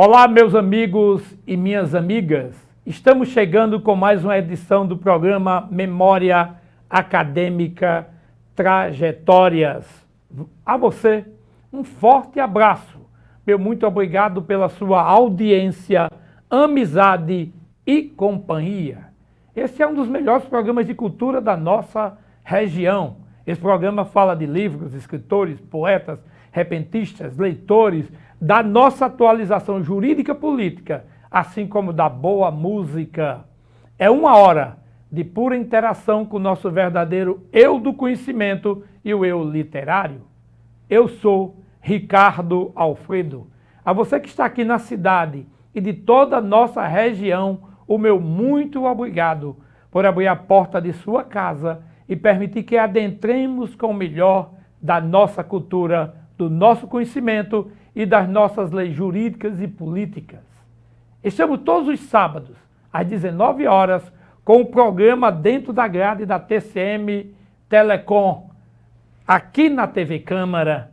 Olá, meus amigos e minhas amigas. Estamos chegando com mais uma edição do programa Memória Acadêmica Trajetórias. A você, um forte abraço. Meu muito obrigado pela sua audiência, amizade e companhia. Esse é um dos melhores programas de cultura da nossa região. Esse programa fala de livros, escritores, poetas, repentistas, leitores, da nossa atualização jurídica política, assim como da boa música. É uma hora de pura interação com o nosso verdadeiro eu do conhecimento e o eu literário. Eu sou Ricardo Alfredo. A você que está aqui na cidade e de toda a nossa região, o meu muito obrigado por abrir a porta de sua casa e permitir que adentremos com o melhor da nossa cultura, do nosso conhecimento e das nossas leis jurídicas e políticas. Estamos todos os sábados, às 19 horas, com o programa dentro da grade da TCM Telecom, aqui na TV Câmara.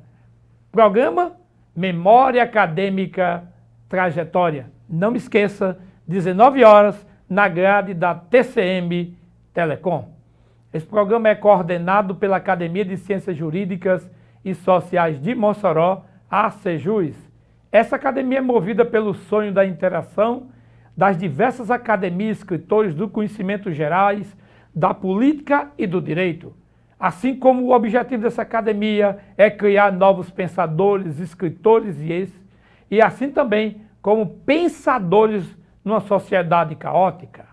Programa Memória Acadêmica Trajetória. Não me esqueça, 19 horas, na grade da TCM Telecom. Esse programa é coordenado pela Academia de Ciências Jurídicas e Sociais de Mossoró, a ACJUS. Essa academia é movida pelo sonho da interação das diversas academias e escritores do conhecimento gerais, da política e do direito. Assim como o objetivo dessa academia é criar novos pensadores, escritores e assim também como pensadores numa sociedade caótica.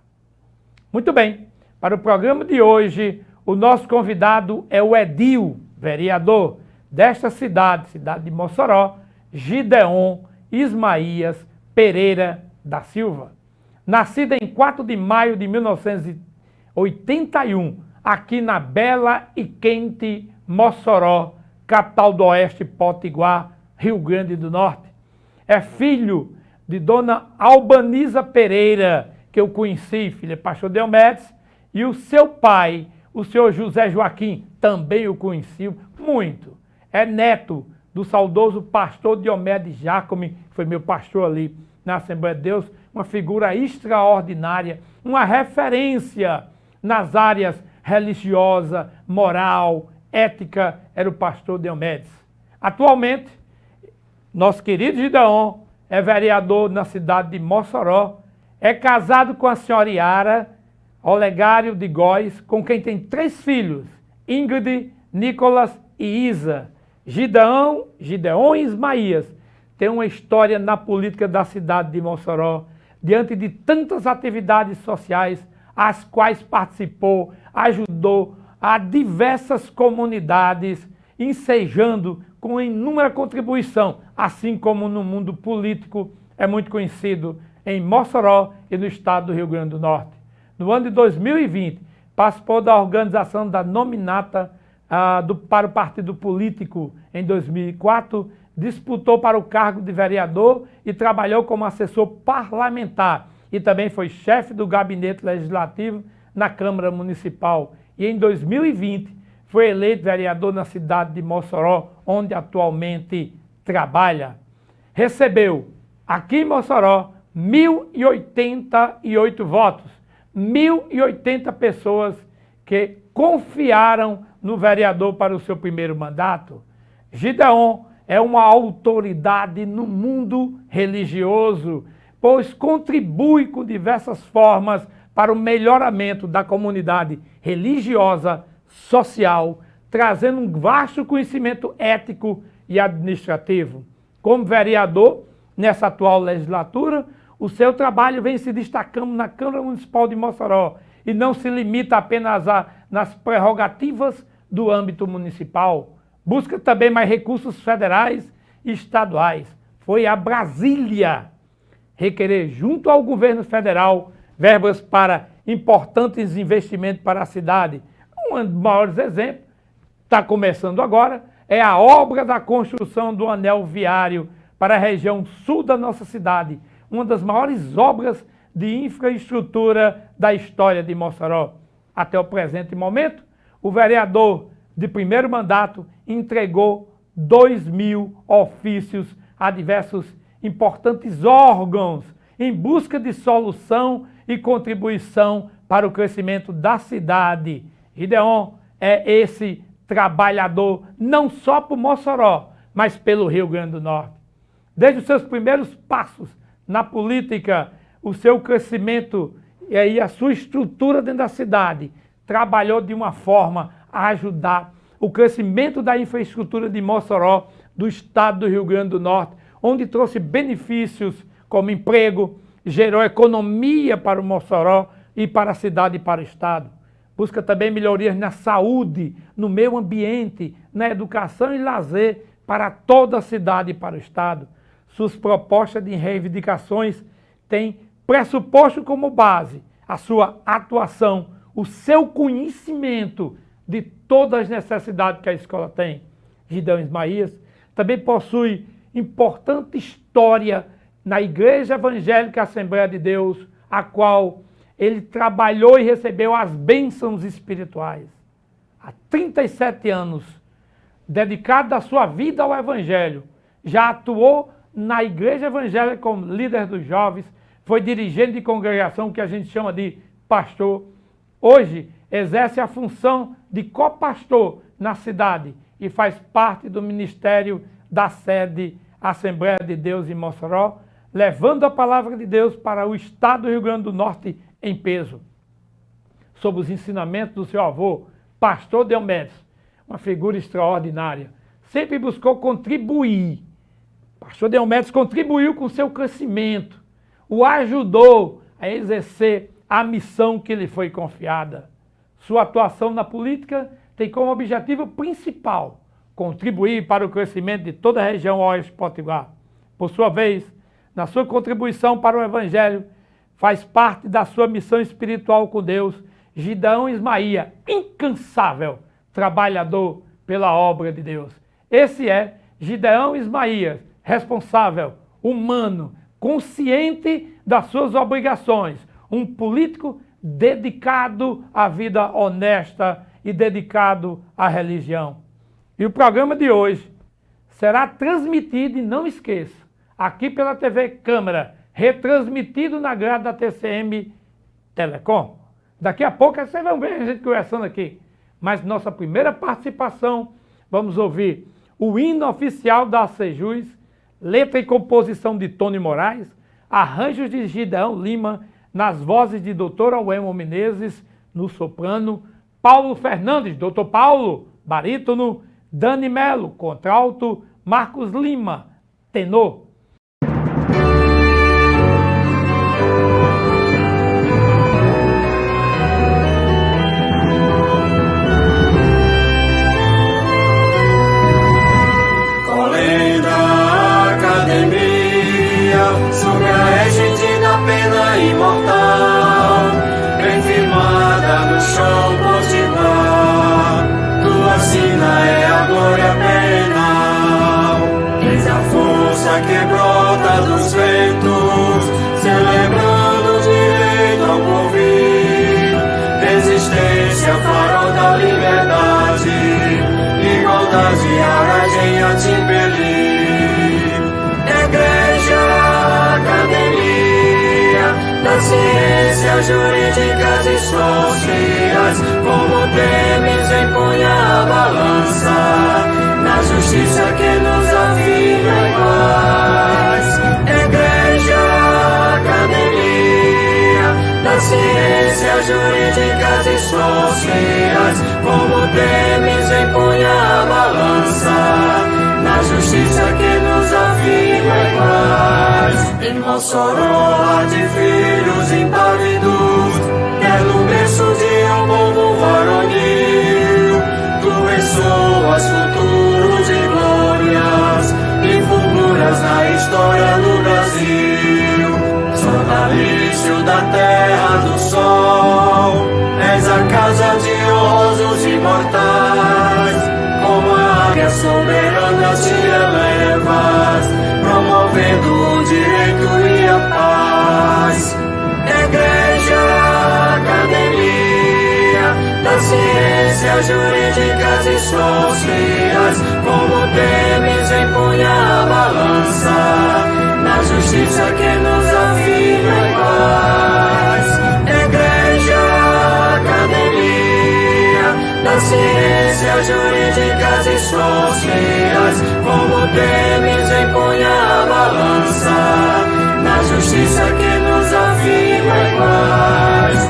Muito bem, para o programa de hoje, o nosso convidado é o edil, vereador desta cidade de Mossoró, Gideon Ismaías Pereira da Silva. Nascida em 4 de maio de 1981, aqui na bela e quente Mossoró, capital do Oeste Potiguar, Rio Grande do Norte. É filho de Dona Albaniza Pereira, que eu conheci, filha de pastor Diomedes, e o seu pai, o senhor José Joaquim, também o conheci muito. É neto do saudoso pastor Diomedes Jacome, que foi meu pastor ali na Assembleia de Deus, uma figura extraordinária, uma referência nas áreas religiosa, moral, ética, era o pastor Diomedes. Atualmente, nosso querido Gideon é vereador na cidade de Mossoró, é casado com a senhora Yara Olegário de Góes, com quem tem 3 filhos, Ingrid, Nicolas e Isa. Gideon Ismaías tem uma história na política da cidade de Mossoró, diante de tantas atividades sociais, as quais participou, ajudou a diversas comunidades, ensejando com inúmera contribuição, assim como no mundo político é muito conhecido em Mossoró e no estado do Rio Grande do Norte. No ano de 2020, participou da organização da nominata para o partido político em 2004, disputou para o cargo de vereador e trabalhou como assessor parlamentar e também foi chefe do gabinete legislativo na Câmara Municipal. E em 2020 foi eleito vereador na cidade de Mossoró, onde atualmente trabalha. Recebeu aqui em Mossoró 1.088 votos, 1.080 pessoas que confiaram no vereador para o seu primeiro mandato. Gideon é uma autoridade no mundo religioso, pois contribui com diversas formas para o melhoramento da comunidade religiosa, social, trazendo um vasto conhecimento ético e administrativo. Como vereador, nessa atual legislatura, o seu trabalho vem se destacando na Câmara Municipal de Mossoró e não se limita apenas nas prerrogativas do âmbito municipal. Busca também mais recursos federais e estaduais. Foi a Brasília requerer, junto ao governo federal, verbas para importantes investimentos para a cidade. Um dos maiores exemplos, está começando agora, é a obra da construção do anel viário para a região sul da nossa cidade. uma das maiores obras de infraestrutura da história de Mossoró. Até o presente momento, o vereador de primeiro mandato entregou 2.000 ofícios a diversos importantes órgãos em busca de solução e contribuição para o crescimento da cidade. Gideon é esse trabalhador não só por Mossoró, mas pelo Rio Grande do Norte. Desde os seus primeiros passos na política, o seu crescimento e a sua estrutura dentro da cidade, trabalhou de uma forma a ajudar o crescimento da infraestrutura de Mossoró, do estado do Rio Grande do Norte, onde trouxe benefícios como emprego, gerou economia para o Mossoró e para a cidade e para o estado. Busca também melhorias na saúde, no meio ambiente, na educação e lazer para toda a cidade e para o estado. Suas propostas de reivindicações têm pressuposto como base a sua atuação, o seu conhecimento de todas as necessidades que a escola tem. Gideon Ismaías também possui importante história na Igreja Evangélica Assembleia de Deus, a qual ele trabalhou e recebeu as bênçãos espirituais. Há 37 anos, dedicado a sua vida ao Evangelho, já atuou na Igreja Evangélica como líder dos jovens, foi dirigente de congregação que a gente chama de pastor. Hoje exerce a função de copastor na cidade e faz parte do ministério da sede Assembleia de Deus em Mossoró, levando a palavra de Deus para o estado do Rio Grande do Norte em peso. Sob os ensinamentos do seu avô, pastor Diomedes, uma figura extraordinária, sempre buscou contribuir. Pastor Diomedes contribuiu com seu crescimento, o ajudou a exercer a missão que lhe foi confiada. Sua atuação na política tem como objetivo principal contribuir para o crescimento de toda a região oeste potiguar. Por sua vez, na sua contribuição para o Evangelho, faz parte da sua missão espiritual com Deus, Gideon Ismaías, incansável trabalhador pela obra de Deus. Esse é Gideon Ismaías, responsável, humano, consciente das suas obrigações, um político dedicado à vida honesta e dedicado à religião. E o programa de hoje será transmitido, e não esqueça, aqui pela TV Câmara, retransmitido na grade da TCM Telecom. Daqui a pouco vocês vão ver a gente conversando aqui. Mas nossa primeira participação, vamos ouvir o hino oficial da Sejus, letra e composição de Tony Moraes, arranjos de Gideon Lima, nas vozes de Dr. Auemo Menezes, no soprano, Paulo Fernandes, Dr. Paulo, barítono, Dani Melo, contralto, Marcos Lima, tenor. Sobre a égide da pena imortal, bem firmada no chão potiguar, tua sina é a glória penal. Eis a força que brota dos ventos, celebrando o direito ao porvir, resistência, farol da liberdade, igualdade, aragem a te impelir. Das ciências jurídicas e sociais, como temes empunha a balança, na justiça que nos afina iguais. Igreja, academia, das ciências jurídicas e sociais, como temes empunha a balança, na justiça que nos afina iguais. Em Mossoró há de filhos impávidos, quer no berço de um povo varonil, tu ressoas futuros de glórias e fulguras na história do Brasil. Sonalício da terra do sol, és a casa de honrosos imortais, como a águia soberana te elevas, promovendo o direito e a paz. ciências jurídicas e sociais, como temes empunha a balança, na justiça que nos afirma iguais. Igreja, academia, das ciências jurídicas e sociais, como temes empunha a balança, na justiça que nos afirma iguais.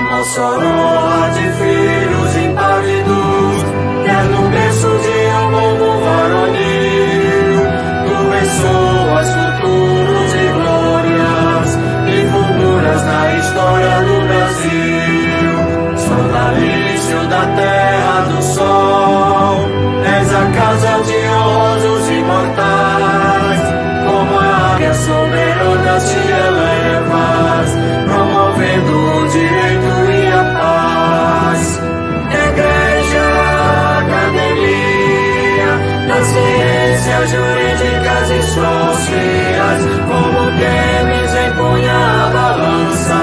Mossoró de filhos impávidos, quer no berço de um povo varonil, tu abençoas futuros e glórias e fulguras na história do Brasil. Sodalício da terra do sol, és a casa de honrosos imortais, como a águia soberana te elevas, promovendo o direito e a paz. Igreja, academia, das ciências jurídicas e sociais, como temes empunha a balança,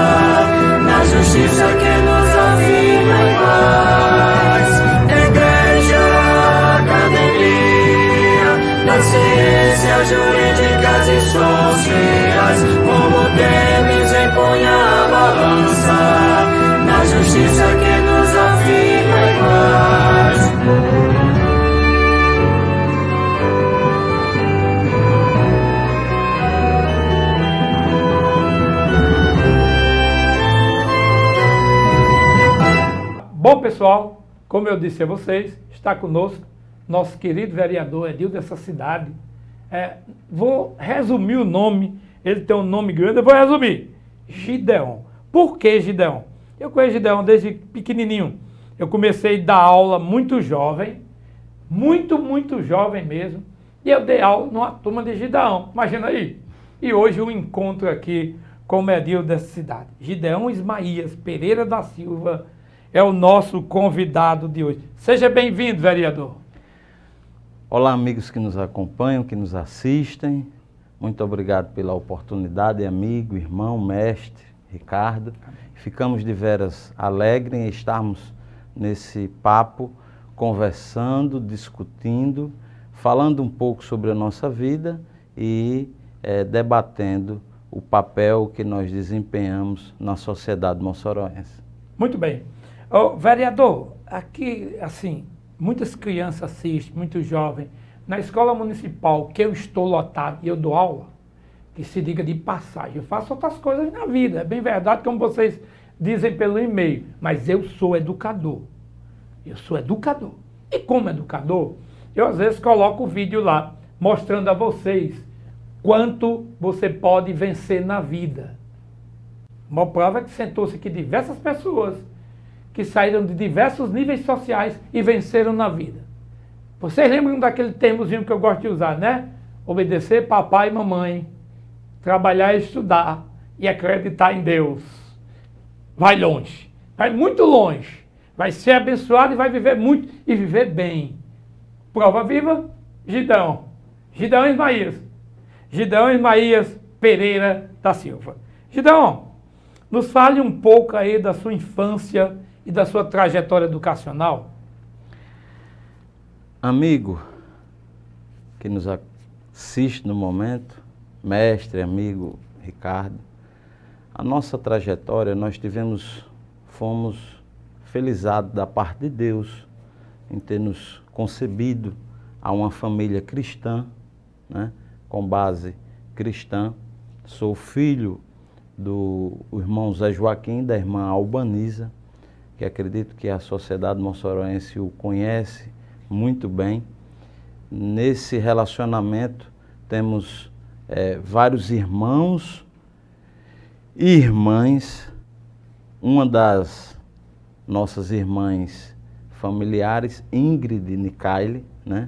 na justiça que nos afirma iguais. Igreja, academia, das ciências jurídicas e sociais, como temes empunha a balança, na justiça que nos afirma iguais. Bom, pessoal, como eu disse a vocês, está conosco nosso querido vereador Edil dessa cidade. Vou resumir o nome, ele tem um nome grande, eu vou resumir. Gideon. Por que Gideon? Eu conheço Gideon desde pequenininho. Eu comecei a dar aula muito jovem, muito jovem mesmo, e eu dei aula numa turma de Gideon, imagina aí. E hoje eu encontro aqui com o Edil dessa cidade. Gideon Ismaías Pereira da Silva é o nosso convidado de hoje. Seja bem-vindo, vereador. Olá, amigos que nos acompanham, que nos assistem. Muito obrigado pela oportunidade, amigo, irmão, mestre, Ricardo. Ficamos de veras alegres em estarmos nesse papo, conversando, discutindo, falando um pouco sobre a nossa vida e debatendo o papel que nós desempenhamos na sociedade moçoroense. Muito bem. Vereador, aqui, assim, muitas crianças assistem, muitos jovens. Na escola municipal, que eu estou lotado e eu dou aula, que se diga de passagem, eu faço outras coisas na vida. É bem verdade, como vocês dizem pelo e-mail, mas eu sou educador. Eu sou educador. E como educador, eu às vezes coloco o vídeo lá, mostrando a vocês quanto você pode vencer na vida. Uma prova é que sentou-se aqui diversas pessoas que saíram de diversos níveis sociais e venceram na vida. Vocês lembram daquele termozinho que eu gosto de usar, né? Obedecer papai e mamãe, trabalhar e estudar e acreditar em Deus. Vai longe, vai muito longe, vai ser abençoado e vai viver muito e viver bem. Prova viva, Gideon Ismaías. Gideon Ismaías Pereira da Silva. Gideon, nos fale um pouco aí da sua infância e da sua trajetória educacional. Amigo que nos assiste no momento, mestre, amigo Ricardo, a nossa trajetória, fomos felizados da parte de Deus em ter nos concebido a uma família cristã, né, com base cristã. Sou filho do irmão Zé Joaquim, da irmã Albaniza, que acredito que a sociedade moçoroense o conhece muito bem. Nesse relacionamento temos vários irmãos e irmãs. Uma das nossas irmãs familiares, Ingrid Nicaile, né,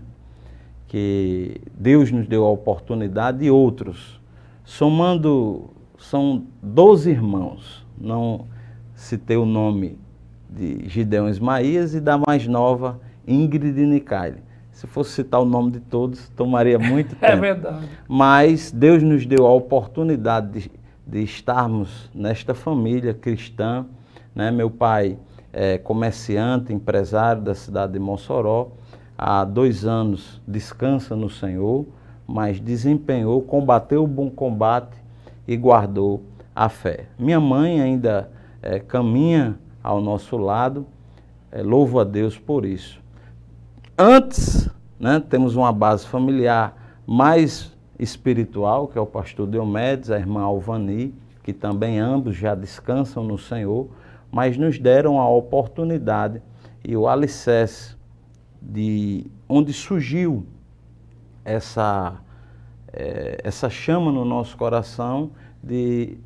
que Deus nos deu a oportunidade, e outros. Somando, são 12 irmãos. Não citei o nome de Gideon Ismaías e da mais nova, Ingrid Nicaile. Se fosse citar o nome de todos, tomaria muito tempo. É verdade. Mas Deus nos deu a oportunidade de estarmos nesta família cristã, né? Meu pai é comerciante, empresário da cidade de Mossoró, há 2 anos descansa no Senhor, mas desempenhou, combateu o bom combate e guardou a fé. Minha mãe ainda caminha ao nosso lado, louvo a Deus por isso. Antes, né, temos uma base familiar mais espiritual, que é o pastor Diomedes, a irmã Alvani, que também ambos já descansam no Senhor, mas nos deram a oportunidade e o alicerce de onde surgiu essa chama no nosso coração de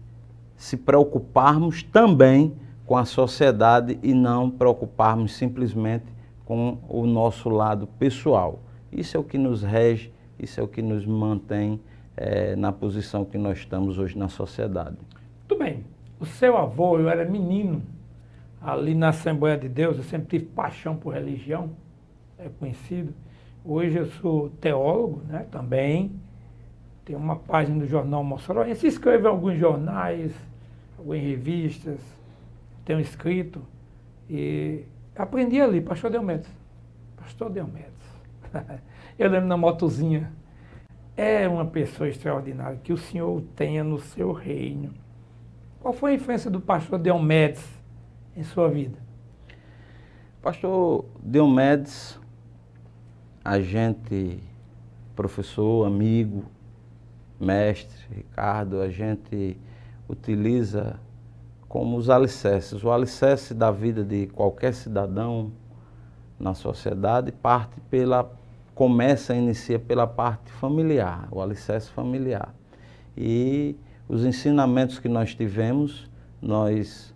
se preocuparmos também com a sociedade e não preocuparmos simplesmente com o nosso lado pessoal. Isso é o que nos rege, isso é o que nos mantém na posição que nós estamos hoje na sociedade. Muito bem. O seu avô, eu era menino, ali na Assembleia de Deus, eu sempre tive paixão por religião, é conhecido. Hoje eu sou teólogo, né, também. Tenho uma página do jornal Mossoró. Se escrevo em alguns jornais, algumas revistas, tenho escrito. E aprendi ali, pastor Diomedes. Pastor Diomedes. Eu lembro na motozinha. É uma pessoa extraordinária, que o Senhor tenha no seu reino. Qual foi a influência do pastor Diomedes em sua vida? Pastor Diomedes, a gente, professor, amigo, mestre, Ricardo, a gente utiliza como os alicerces. O alicerce da vida de qualquer cidadão na sociedade inicia pela parte familiar, o alicerce familiar. E os ensinamentos que nós tivemos, nós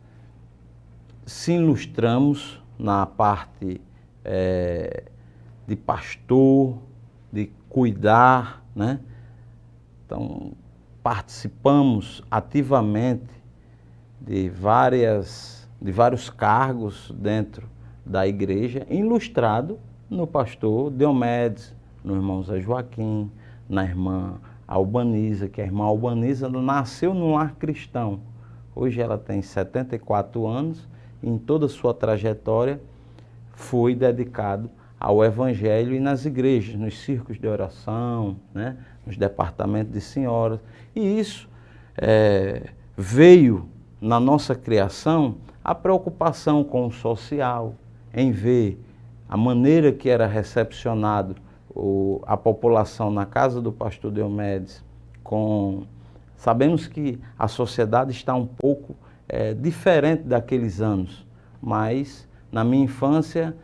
se ilustramos na parte de pastor, de cuidar, né? Então, participamos ativamente de vários cargos dentro da igreja, ilustrado no pastor Diomedes, no irmão Zé Joaquim, na irmã Albaniza, que a irmã Albaniza nasceu num lar cristão. Hoje ela tem 74 anos e em toda a sua trajetória foi dedicado ao Evangelho e nas igrejas, nos círculos de oração, né, nos departamentos de senhoras. E isso veio na nossa criação a preocupação com o social, em ver a maneira que era recepcionado a população na casa do pastor Diomedes. Sabemos que a sociedade está um pouco diferente daqueles anos, mas na minha infância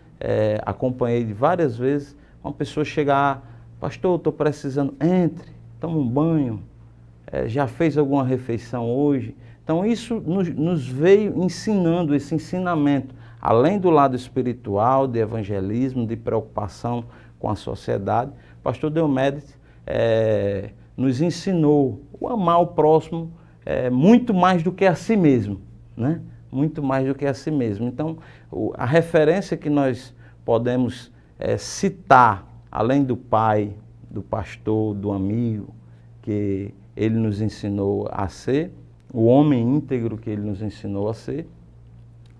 acompanhei várias vezes uma pessoa chegar: pastor, estou precisando, entre, toma um banho, já fez alguma refeição hoje? Então isso nos veio ensinando, esse ensinamento, além do lado espiritual, de evangelismo, de preocupação com a sociedade. O pastor Diomedes nos ensinou o amar o próximo muito mais do que a si mesmo, né? Muito mais do que a si mesmo. Então, a referência que nós podemos citar, além do pai, do pastor, do amigo, que ele nos ensinou a ser, o homem íntegro que ele nos ensinou a ser,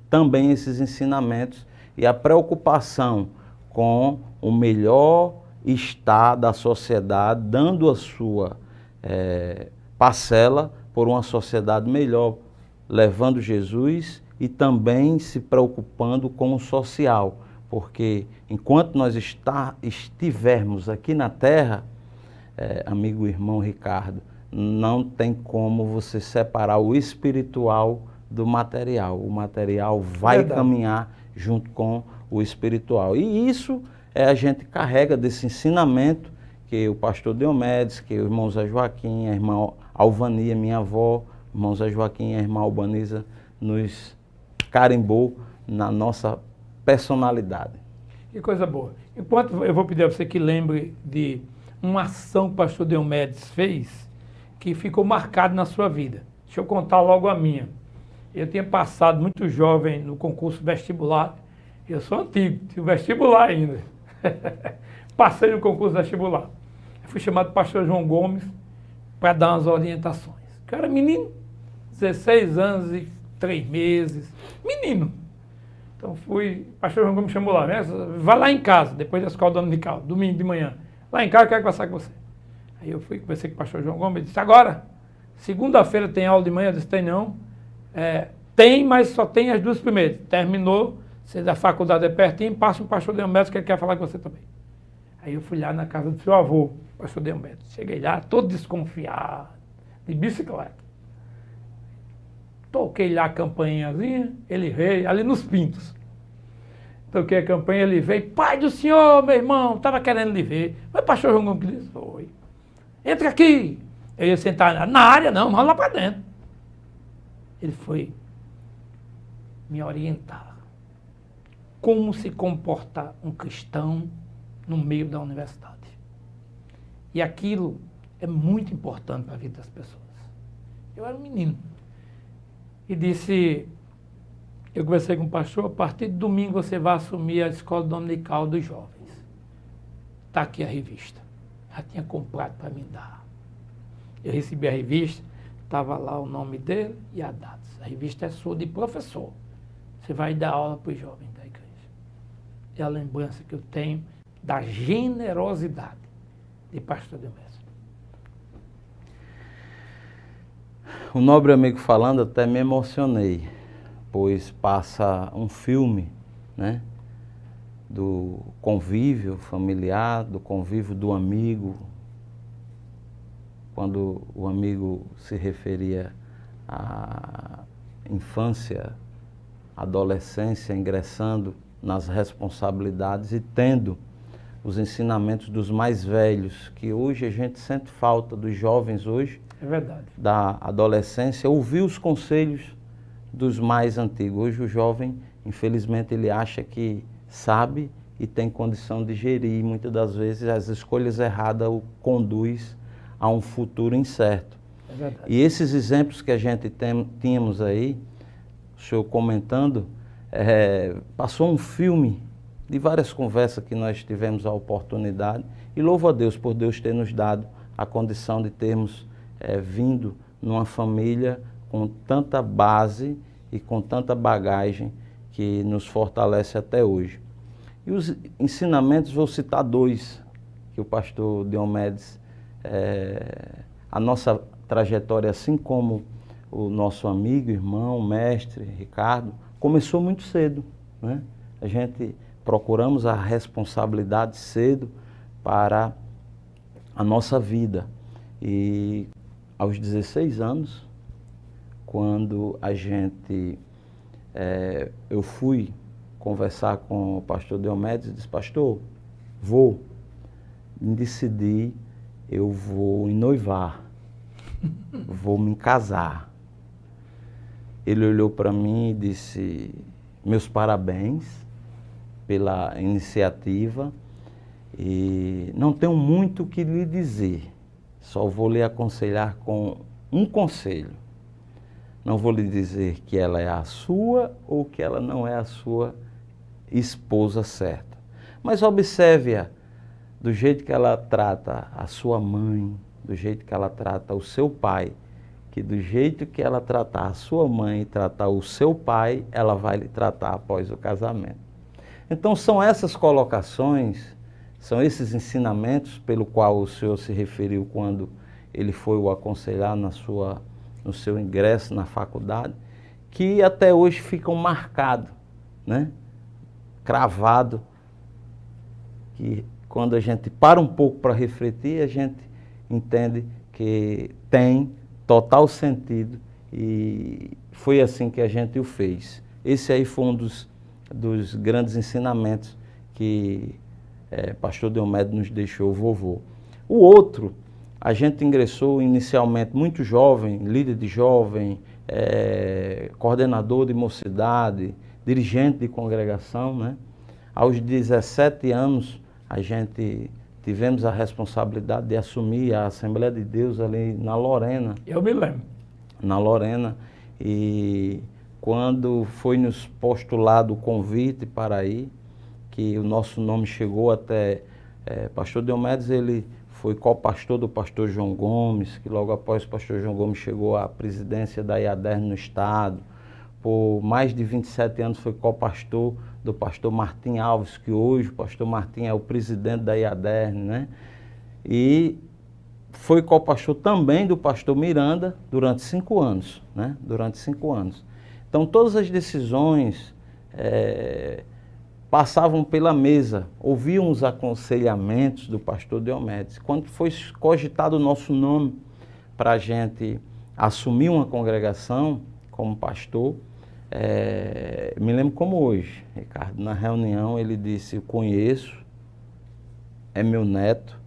também esses ensinamentos e a preocupação com o melhor estar da sociedade, dando a sua parcela por uma sociedade melhor, levando Jesus e também se preocupando com o social, porque enquanto nós estivermos aqui na terra, amigo irmão Ricardo, não tem como você separar o espiritual do material. O material vai caminhar junto com o espiritual. E isso a gente carrega desse ensinamento que o pastor Diomedes, que o irmão Zé Joaquim, a irmã Alvania, minha avó, o irmão Zé Joaquim e a irmã Albaniza nos carimbou na nossa personalidade. Que coisa boa. Enquanto eu vou pedir a você que lembre de uma ação que o pastor Diomedes fez que ficou marcado na sua vida. Deixa eu contar logo a minha. Eu tinha passado muito jovem no concurso vestibular. Eu sou antigo, tive vestibular ainda. passei no concurso vestibular. Eu fui chamado do pastor João Gomes para dar umas orientações. Eu era menino, 16 anos e 3 meses, menino. Então fui, o pastor João Gomes me chamou lá, né? Vai lá em casa, depois da escola dominical, domingo de manhã. Lá em casa eu quero conversar com você. Aí eu fui, conversei com o pastor João Gomes, ele disse, agora, segunda-feira tem aula de manhã? Eu disse, tem não. Tem, mas só tem as 2 primeiras. Terminou, você da faculdade é pertinho, passa um pastor Deomédio que ele quer falar com você também. Aí eu fui lá na casa do seu avô, pastor Deomédio. Cheguei lá, todo desconfiado, de bicicleta. Toquei lá a campainhazinha, ele veio, ali nos Pintos. Toquei a campainha, ele veio, pai do senhor, meu irmão, estava querendo lhe ver. Mas pastor João Gomes disse, oi. Entra aqui. Eu ia sentar na área, não, vamos lá para dentro. Ele foi me orientar. Como se comportar um cristão no meio da universidade. E aquilo é muito importante para a vida das pessoas. Eu era um menino. E disse, eu conversei com o pastor, a partir de domingo você vai assumir a escola dominical dos jovens. Está aqui a revista. Já tinha comprado para me dar. Eu recebi a revista, estava lá o nome dele e a data. A revista é sua de professor. Você vai dar aula para os jovens da igreja. É a lembrança que eu tenho da generosidade de pastor Deomédio. O nobre amigo falando, até me emocionei, pois passa um filme, né, do convívio familiar, do convívio do amigo, quando o amigo se referia à infância, adolescência, ingressando nas responsabilidades e tendo os ensinamentos dos mais velhos, que hoje a gente sente falta dos jovens hoje, É verdade. da adolescência, ouvir os conselhos dos mais antigos. Hoje o jovem, infelizmente, ele acha que sabe e tem condição de gerir, e muitas das vezes as escolhas erradas o conduz a um futuro incerto. É verdade. E esses exemplos que a gente tínhamos aí, o senhor comentando, passou um filme de várias conversas que nós tivemos a oportunidade, e louvo a Deus por Deus ter nos dado a condição de termos vindo numa família com tanta base e com tanta bagagem que nos fortalece até hoje. E os ensinamentos, vou citar 2, que o pastor Diomedes, a nossa trajetória, assim como o nosso amigo, irmão, mestre, Ricardo, começou muito cedo, né? A gente procuramos a responsabilidade cedo para a nossa vida. E aos 16 anos, quando eu fui conversar com o pastor Diomedes e disse, pastor, decidi, eu vou noivar, vou me casar. Ele olhou para mim e disse, meus parabéns pela iniciativa e não tenho muito o que lhe dizer, só vou lhe aconselhar com um conselho. Não vou lhe dizer que ela é a sua ou que ela não é a sua esposa certa. Mas observe-a do jeito que ela trata a sua mãe, do jeito que ela trata o seu pai, que do jeito que ela tratar a sua mãe e tratar o seu pai, ela vai lhe tratar após o casamento. Então são essas colocações, são esses ensinamentos pelo qual o Senhor se referiu quando ele foi o aconselhar no seu ingresso na faculdade, que até hoje ficam marcados, né? Cravado, que quando a gente para um pouco para refletir, a gente entende que tem total sentido e foi assim que a gente o fez. Esse aí foi um dos grandes ensinamentos que pastor Diomedes nos deixou, vovô. O outro, a gente ingressou inicialmente muito jovem, líder de jovem, coordenador de mocidade, dirigente de congregação, né? Aos 17 anos, a gente tivemos a responsabilidade de assumir a Assembleia de Deus ali na Lorena. Eu me lembro. Na Lorena. E quando foi nos postulado o convite para ir, que o nosso nome chegou até Pastor Diomedes, ele foi co-pastor do pastor João Gomes, que logo após o pastor João Gomes chegou à presidência da IADERN no estado. Por mais de 27 anos foi co-pastor do pastor Martim Alves, que hoje o pastor Martim é o presidente da IADERN, né? E foi co-pastor também do pastor Miranda durante 5 anos, né? Durante 5 anos. Então todas as decisões passavam pela mesa, ouviam os aconselhamentos do pastor Diomedes. Quando foi cogitado o nosso nome para a gente assumir uma congregação como pastor, me lembro como hoje, Ricardo, na reunião ele disse: eu conheço, é meu neto,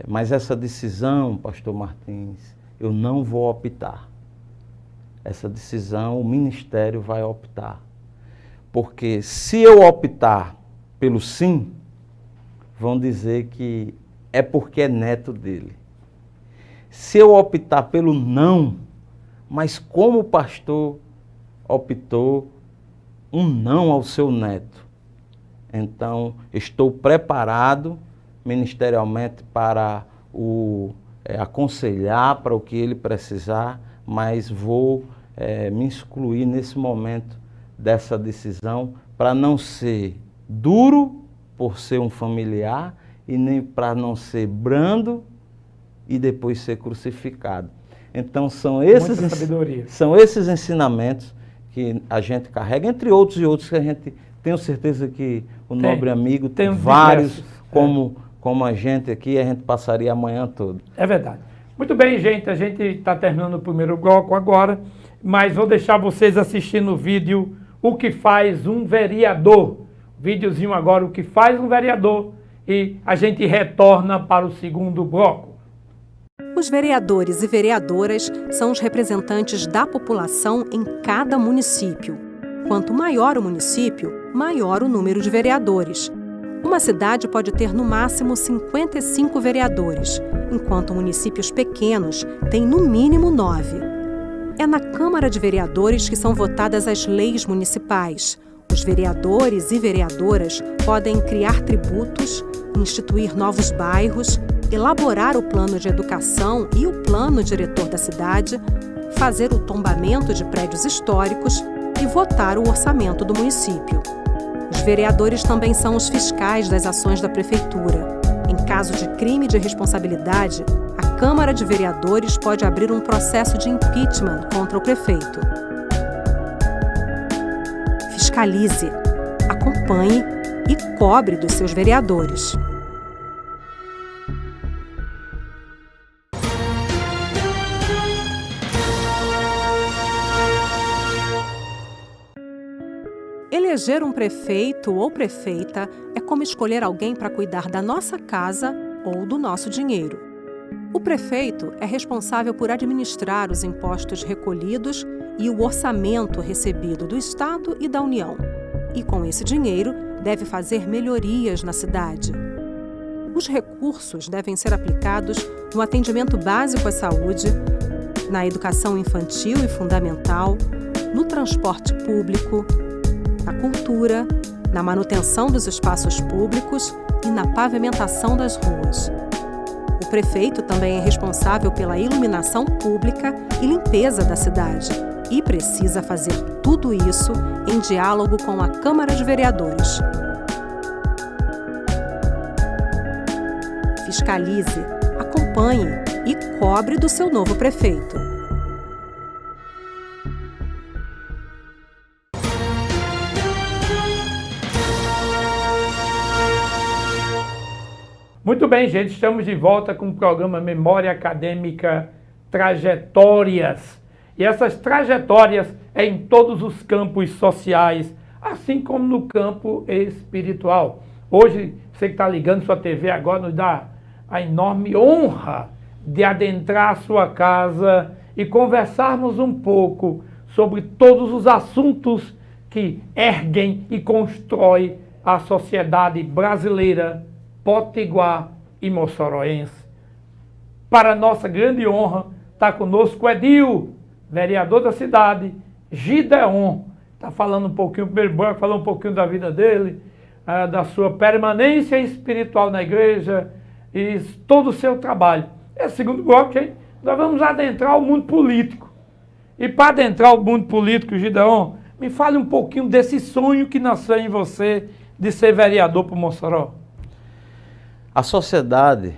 mas essa decisão, pastor Martins, eu não vou optar. Essa decisão o ministério vai optar. Porque se eu optar pelo sim, vão dizer que é porque é neto dele. Se eu optar pelo não, mas como o pastor optou um não ao seu neto, então estou preparado ministerialmente para aconselhar para o que ele precisar, mas vou me excluir nesse momento dessa decisão para não ser duro por ser um familiar e nem para não ser brando e depois ser crucificado. Então são esses ensinamentos que a gente carrega, entre outros e outros que a gente tenho certeza que o nobre amigo tem vários, como a gente aqui, a gente passaria a manhã toda. É verdade. Muito bem, gente, a gente está terminando o primeiro bloco agora, mas vou deixar vocês assistindo o vídeo O que faz um vereador. Videozinho agora, o que faz um vereador, e a gente retorna para o segundo bloco. Os vereadores e vereadoras são os representantes da população em cada município. Quanto maior o município, maior o número de vereadores. Uma cidade pode ter no máximo 55 vereadores, enquanto municípios pequenos têm no mínimo 9. É na Câmara de Vereadores que são votadas as leis municipais. Os vereadores e vereadoras podem criar tributos, instituir novos bairros, elaborar o plano de educação e o plano diretor da cidade, fazer o tombamento de prédios históricos e votar o orçamento do município. Os vereadores também são os fiscais das ações da prefeitura. Em caso de crime de responsabilidade, a Câmara de Vereadores pode abrir um processo de impeachment contra o prefeito. Fiscalize, acompanhe e cobre dos seus vereadores. Eleger um prefeito ou prefeita é como escolher alguém para cuidar da nossa casa ou do nosso dinheiro. O prefeito é responsável por administrar os impostos recolhidos e o orçamento recebido do Estado e da União. E com esse dinheiro, deve fazer melhorias na cidade. Os recursos devem ser aplicados no atendimento básico à saúde, na educação infantil e fundamental, no transporte público, na cultura, na manutenção dos espaços públicos e na pavimentação das ruas. O prefeito também é responsável pela iluminação pública e limpeza da cidade e precisa fazer tudo isso em diálogo com a Câmara de Vereadores. Fiscalize, acompanhe e cobre do seu novo prefeito. Muito bem, gente, estamos de volta com o programa Memória Acadêmica Trajetórias. E essas trajetórias é em todos os campos sociais, assim como no campo espiritual. Hoje, você que está ligando sua TV agora, nos dá a enorme honra de adentrar a sua casa e conversarmos um pouco sobre todos os assuntos que erguem e constroem a sociedade brasileira, potiguar e moçoroense. Para nossa grande honra, está conosco o Edil, vereador da cidade, Gideon. Está falando um pouquinho, primeiro bloco, falou um pouquinho da vida dele. da sua permanência espiritual na igreja e todo o seu trabalho. Esse segundo bloco, hein, nós vamos adentrar o mundo político. E para adentrar o mundo político, Gideon, me fale um pouquinho desse sonho que nasceu em você de ser vereador por Mossoró. A sociedade,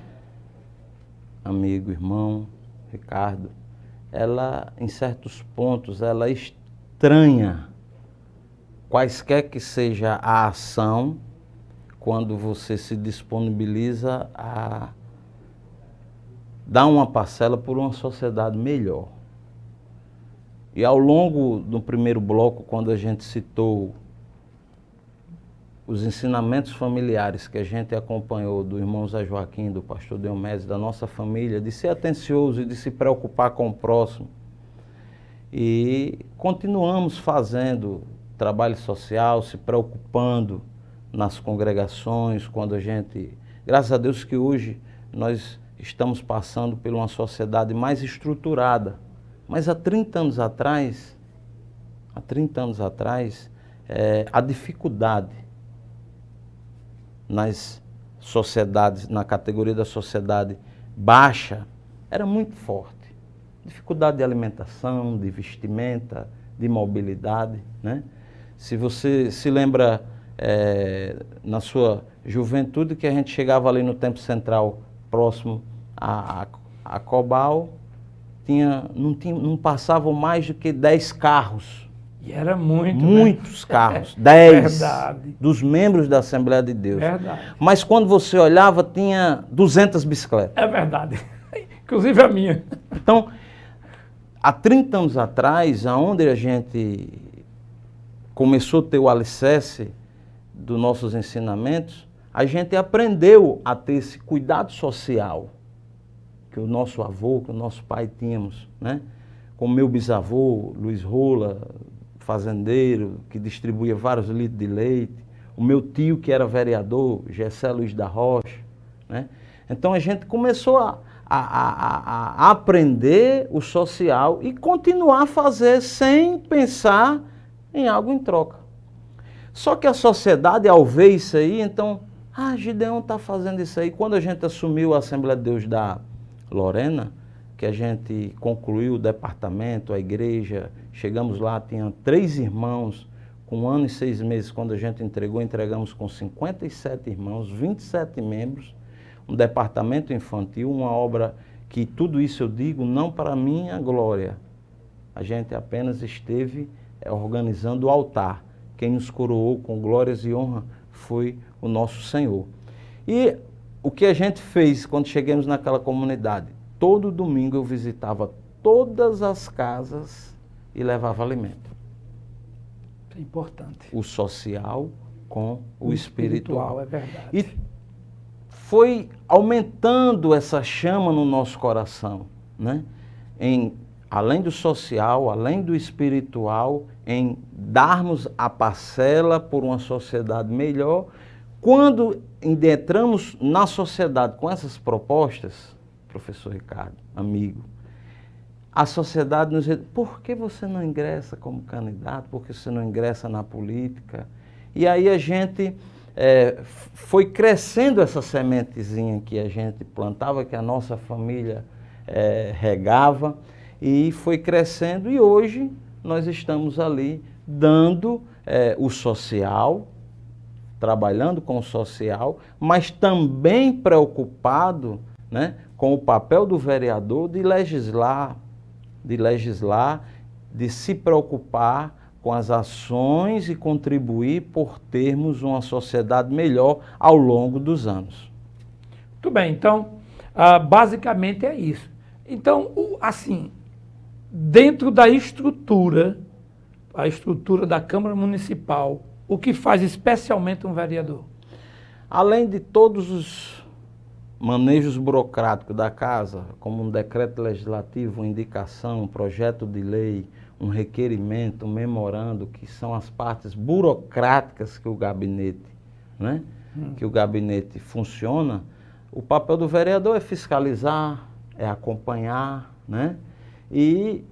amigo, irmão, Ricardo, ela, em certos pontos, ela estranha quaisquer que seja a ação quando você se disponibiliza a dar uma parcela por uma sociedade melhor. E ao longo do primeiro bloco, quando a gente citou os ensinamentos familiares que a gente acompanhou do irmão Zé Joaquim, do pastor Diomedes, da nossa família, de ser atencioso e de se preocupar com o próximo. E continuamos fazendo trabalho social, se preocupando nas congregações, quando a gente... Graças a Deus que hoje nós estamos passando por uma sociedade mais estruturada. Mas há 30 anos atrás, a dificuldade nas sociedades, na categoria da sociedade baixa, era muito forte. Dificuldade de alimentação, de vestimenta, de mobilidade, né? Se você se lembra na sua juventude que a gente chegava ali no Tempo Central, próximo a Cobal, não passavam mais do que 10 carros. E era muito, muitos, né? carros, 10 Verdade. Dos membros da Assembleia de Deus. Verdade. Mas quando você olhava, tinha 200 bicicletas. É verdade. Inclusive a minha. Então, há 30 anos atrás, aonde a gente começou a ter o alicerce dos nossos ensinamentos, a gente aprendeu a ter esse cuidado social que o nosso avô, que o nosso pai tínhamos, né? Com o meu bisavô, Luiz Rola, fazendeiro, que distribuía vários litros de leite, o meu tio, que era vereador, Gessé Luiz da Rocha, né? Então a gente começou a aprender o social e continuar a fazer sem pensar em algo em troca. Só que a sociedade, ao ver isso aí, então, Gideon está fazendo isso aí. Quando a gente assumiu a Assembleia de Deus da Lorena, que a gente concluiu o departamento, a igreja, chegamos lá, tinha 3 irmãos, com 1 ano e 6 meses, quando a gente entregamos com 57 irmãos, 27 membros, um departamento infantil, uma obra que tudo isso eu digo não para minha glória. A gente apenas esteve organizando o altar. Quem nos coroou com glórias e honra foi o nosso Senhor. E o que a gente fez quando chegamos naquela comunidade? Todo domingo eu visitava todas as casas e levava alimento. Isso é importante. O social com o espiritual. É verdade. E foi aumentando essa chama no nosso coração, né? Além do social, além do espiritual, em darmos a parcela por uma sociedade melhor. Quando entramos na sociedade com essas propostas, professor Ricardo, amigo, a sociedade nos diz, por que você não ingressa como candidato? Por que você não ingressa na política? E aí a gente foi crescendo essa sementezinha que a gente plantava, que a nossa família regava, e foi crescendo, e hoje nós estamos ali dando o social, trabalhando com o social, mas também preocupado, né, com o papel do vereador de legislar, de se preocupar com as ações e contribuir por termos uma sociedade melhor ao longo dos anos. Muito bem, então, basicamente é isso. Então, assim, dentro da estrutura, a estrutura da Câmara Municipal, o que faz especialmente um vereador? Além de todos os manejos burocráticos da casa, como um decreto legislativo, uma indicação, um projeto de lei, um requerimento, um memorando, que são as partes burocráticas que o gabinete, né, que o gabinete funciona, o papel do vereador é fiscalizar, é acompanhar, né, e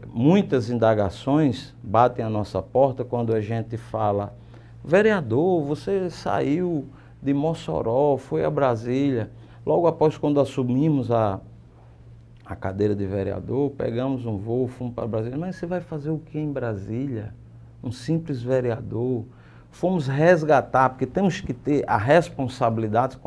muitas indagações batem à nossa porta quando a gente fala vereador, você saiu de Mossoró, foi a Brasília. Logo após, quando assumimos a cadeira de vereador, pegamos um voo, fomos para Brasília. Mas você vai fazer o que em Brasília? Um simples vereador. Fomos resgatar, porque temos que ter a responsabilidade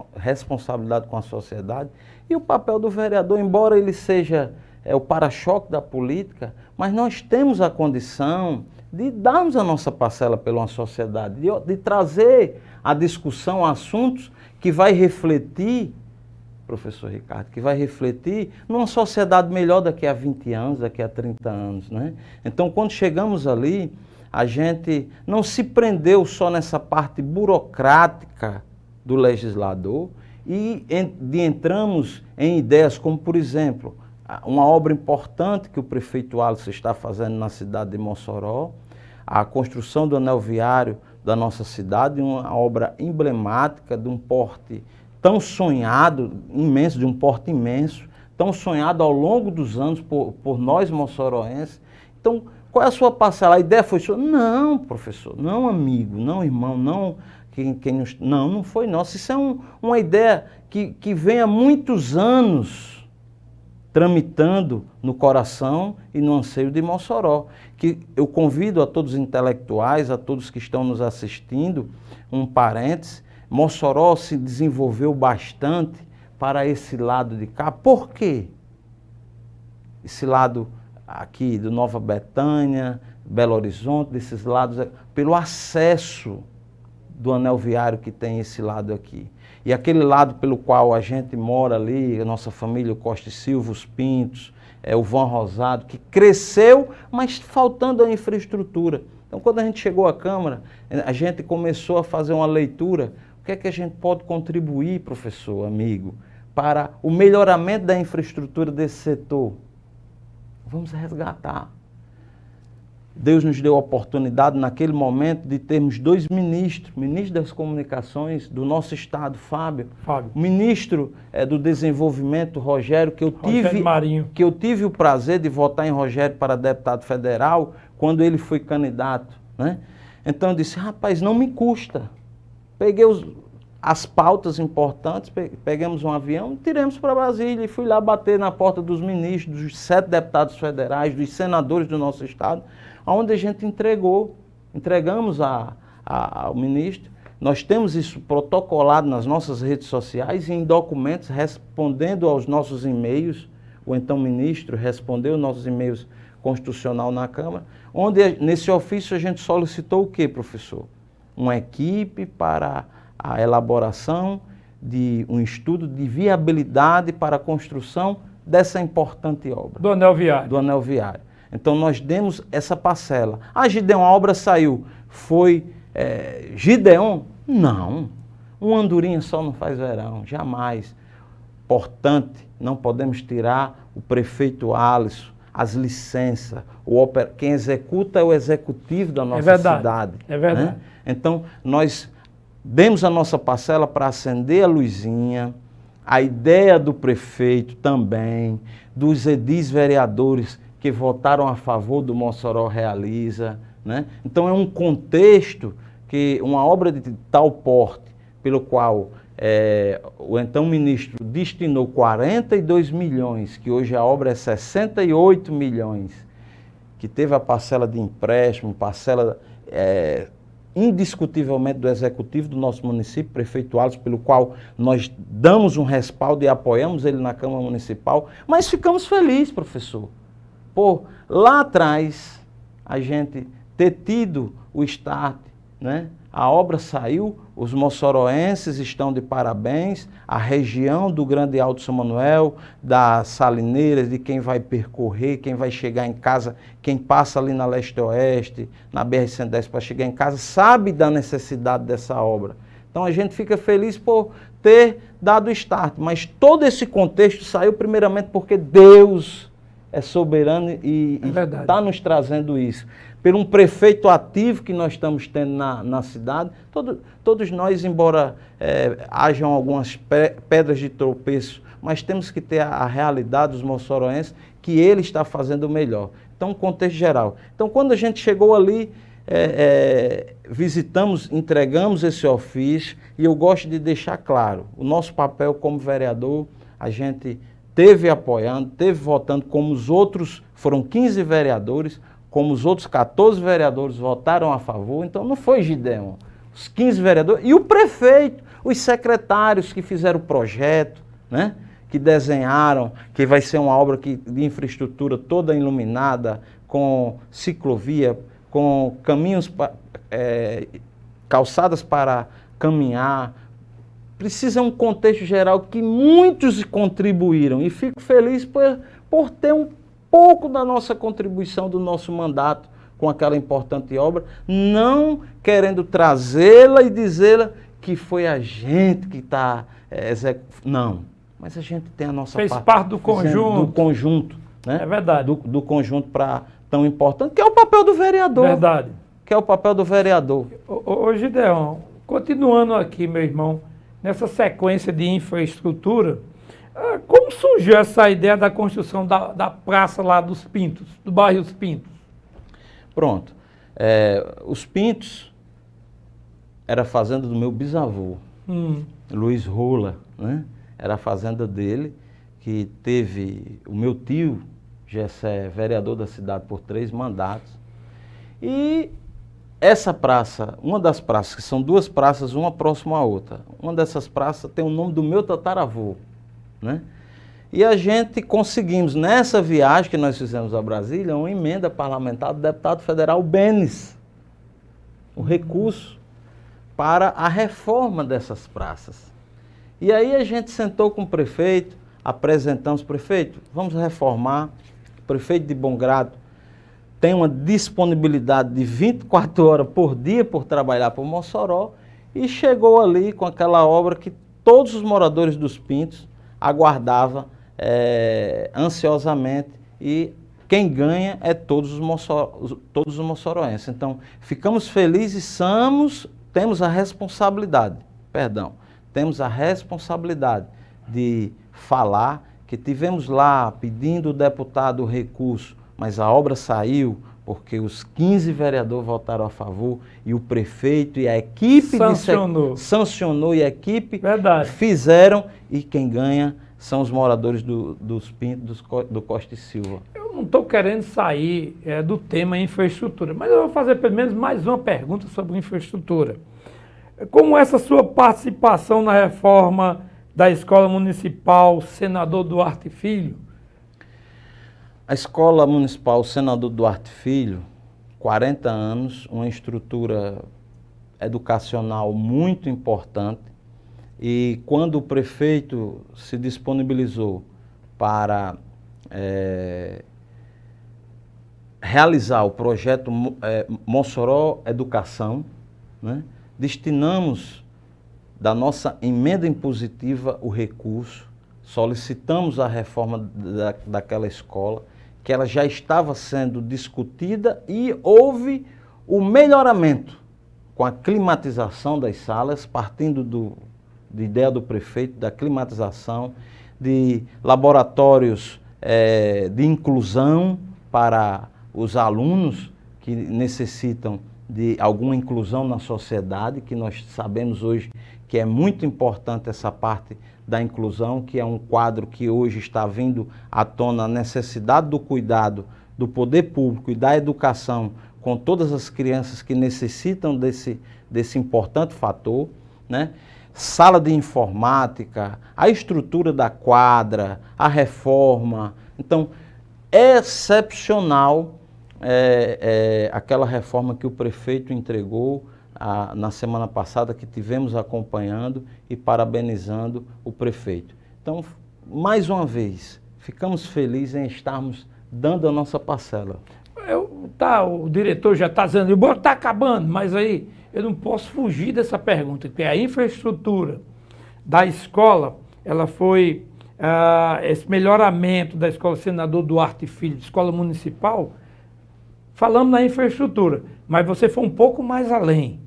com a sociedade. E o papel do vereador, embora ele seja o para-choque da política, mas nós temos a condição de darmos a nossa parcela pela uma sociedade, de trazer a discussão assuntos que vai refletir, professor Ricardo, que vai refletir numa sociedade melhor daqui a 20 anos, daqui a 30 anos, né? Então, quando chegamos ali, a gente não se prendeu só nessa parte burocrática do legislador e entramos em ideias como, por exemplo, uma obra importante que o prefeito Alisson está fazendo na cidade de Mossoró, a construção do anel viário da nossa cidade, uma obra emblemática de um porte tão sonhado, imenso, de um porte imenso, tão sonhado ao longo dos anos por nós moçoroenses. Então, qual é a sua parcela? A ideia foi sua? Não, professor, não amigo, não irmão, não não foi nossa. Isso é uma ideia que vem há muitos anos tramitando no coração e no anseio de Mossoró, que eu convido a todos os intelectuais, a todos que estão nos assistindo, um parêntese, Mossoró se desenvolveu bastante para esse lado de cá. Por quê? Esse lado aqui do Nova Betânia, Belo Horizonte, desses lados, pelo acesso do anel viário que tem esse lado aqui. E aquele lado pelo qual a gente mora ali, a nossa família, o Costa e Silva, os Pintos, o Van Rosado, que cresceu, mas faltando a infraestrutura. Então, quando a gente chegou à Câmara, a gente começou a fazer uma leitura. O que é que a gente pode contribuir, professor, amigo, para o melhoramento da infraestrutura desse setor? Vamos resgatar. Deus nos deu a oportunidade, naquele momento, de termos 2 ministros, ministro das Comunicações do nosso estado, Fábio. O ministro do Desenvolvimento, Rogério, que eu tive o prazer de votar em Rogério para deputado federal, quando ele foi candidato, né? Então eu disse, rapaz, não me custa. Peguei as pautas importantes, pegamos um avião e tiramos para Brasília. E fui lá bater na porta dos ministros, dos 7 deputados federais, dos senadores do nosso estado, onde a gente entregamos ao ministro. Nós temos isso protocolado nas nossas redes sociais e em documentos, respondendo aos nossos e-mails. O então ministro respondeu aos nossos e-mails constitucional na Câmara, onde nesse ofício a gente solicitou o quê, professor? Uma equipe para a elaboração de um estudo de viabilidade para a construção dessa importante obra. Do anel viário. Do anel viário. Então nós demos essa parcela. Ah, Gideon, a obra saiu. Foi Gideon? Não. Uma andorinha só não faz verão, jamais. Importante, não podemos tirar o prefeito Alisson, as licenças, quem executa é o executivo da nossa cidade. É verdade. Né? Então, nós demos a nossa parcela para acender a luzinha, a ideia do prefeito também, dos edis vereadores que votaram a favor do Mossoró Realiza, né? Então é um contexto que uma obra de tal porte, pelo qual o então ministro destinou 42 milhões, que hoje a obra é 68 milhões, que teve a parcela de empréstimo, parcela indiscutivelmente do executivo do nosso município, prefeito Alisson, pelo qual nós damos um respaldo e apoiamos ele na Câmara Municipal, mas ficamos felizes, professor, por lá atrás a gente ter tido o start, né? A obra saiu, os moçoroenses estão de parabéns, a região do Grande Alto São Manuel, das Salineiras, de quem vai percorrer, quem vai chegar em casa, quem passa ali na Leste-Oeste, na BR-110 para chegar em casa, sabe da necessidade dessa obra. Então a gente fica feliz por ter dado o start, mas todo esse contexto saiu primeiramente porque Deus é soberano e está nos trazendo isso. Por um prefeito ativo que nós estamos tendo na cidade, todos nós, embora hajam algumas pedras de tropeço, mas temos que ter a realidade dos moçoroenses, que ele está fazendo o melhor. Então, contexto geral. Então, quando a gente chegou ali, visitamos, entregamos esse ofício e eu gosto de deixar claro, o nosso papel como vereador, a gente teve apoiando, teve votando, como os outros, foram 15 vereadores, como os outros 14 vereadores votaram a favor, então não foi Gideon, os 15 vereadores, e o prefeito, os secretários que fizeram o projeto, né? Que desenharam, que vai ser uma obra de infraestrutura toda iluminada, com ciclovia, com caminhos, calçadas para caminhar. Precisa um contexto geral que muitos contribuíram e fico feliz por ter um pouco da nossa contribuição, do nosso mandato com aquela importante obra, não querendo trazê-la e dizê-la que foi a gente que está não, mas a gente tem a nossa parte. Fez parte do conjunto. Do conjunto, né? É verdade. Do conjunto tão importante, que é o papel do vereador. Verdade. Que é o papel do vereador. Ô Gideon, continuando aqui, meu irmão, nessa sequência de infraestrutura, como surgiu essa ideia da construção da praça lá dos Pintos, do bairro Os Pintos? Pronto. Os Pintos era a fazenda do meu bisavô, Luiz Rola, né? Era a fazenda dele, que teve o meu tio, Gessé, vereador da cidade por 3 mandatos. E essa praça, uma das praças, que são 2 praças, uma próxima à outra, uma dessas praças tem o nome do meu tataravô, né? E a gente conseguimos, nessa viagem que nós fizemos a Brasília, uma emenda parlamentar do deputado federal Benes, o recurso para a reforma dessas praças. E aí a gente sentou com o prefeito, apresentamos, prefeito, vamos reformar. O prefeito de Bom Grado tem uma disponibilidade de 24 horas por dia por trabalhar por Mossoró e chegou ali com aquela obra que todos os moradores dos Pintos aguardavam ansiosamente e quem ganha é todos os moçoroenses. Então, ficamos felizes, temos a responsabilidade de falar que tivemos lá pedindo o deputado o recurso, mas a obra saiu porque os 15 vereadores votaram a favor e o prefeito e a equipe sancionou e a equipe fizeram, e quem ganha são os moradores dos Pintos, do Costa e Silva. Eu não estou querendo sair do tema infraestrutura, mas eu vou fazer pelo menos mais uma pergunta sobre infraestrutura. Como essa sua participação na reforma da Escola Municipal Senador Duarte Filho? A Escola Municipal Senador Duarte Filho, 40 anos, uma estrutura educacional muito importante, e quando o prefeito se disponibilizou para realizar o projeto Mossoró Educação, né, destinamos da nossa emenda impositiva o recurso, solicitamos a reforma daquela escola, que ela já estava sendo discutida e houve o melhoramento com a climatização das salas, partindo de ideia do prefeito, da climatização, de laboratórios de inclusão para os alunos que necessitam de alguma inclusão na sociedade, que nós sabemos hoje que é muito importante essa parte da inclusão, que é um quadro que hoje está vindo à tona a necessidade do cuidado do poder público e da educação com todas as crianças que necessitam desse importante fator, né? Sala de informática, a estrutura da quadra, a reforma. Então, é excepcional aquela reforma que o prefeito entregou na semana passada, que tivemos acompanhando e parabenizando o prefeito. Então, mais uma vez, ficamos felizes em estarmos dando a nossa parcela. O diretor já está dizendo, o bolo está acabando, mas aí eu não posso fugir dessa pergunta, que a infraestrutura da escola, ela foi, esse melhoramento da Escola Senador Duarte Filho, escola municipal, falamos na infraestrutura, mas você foi um pouco mais além.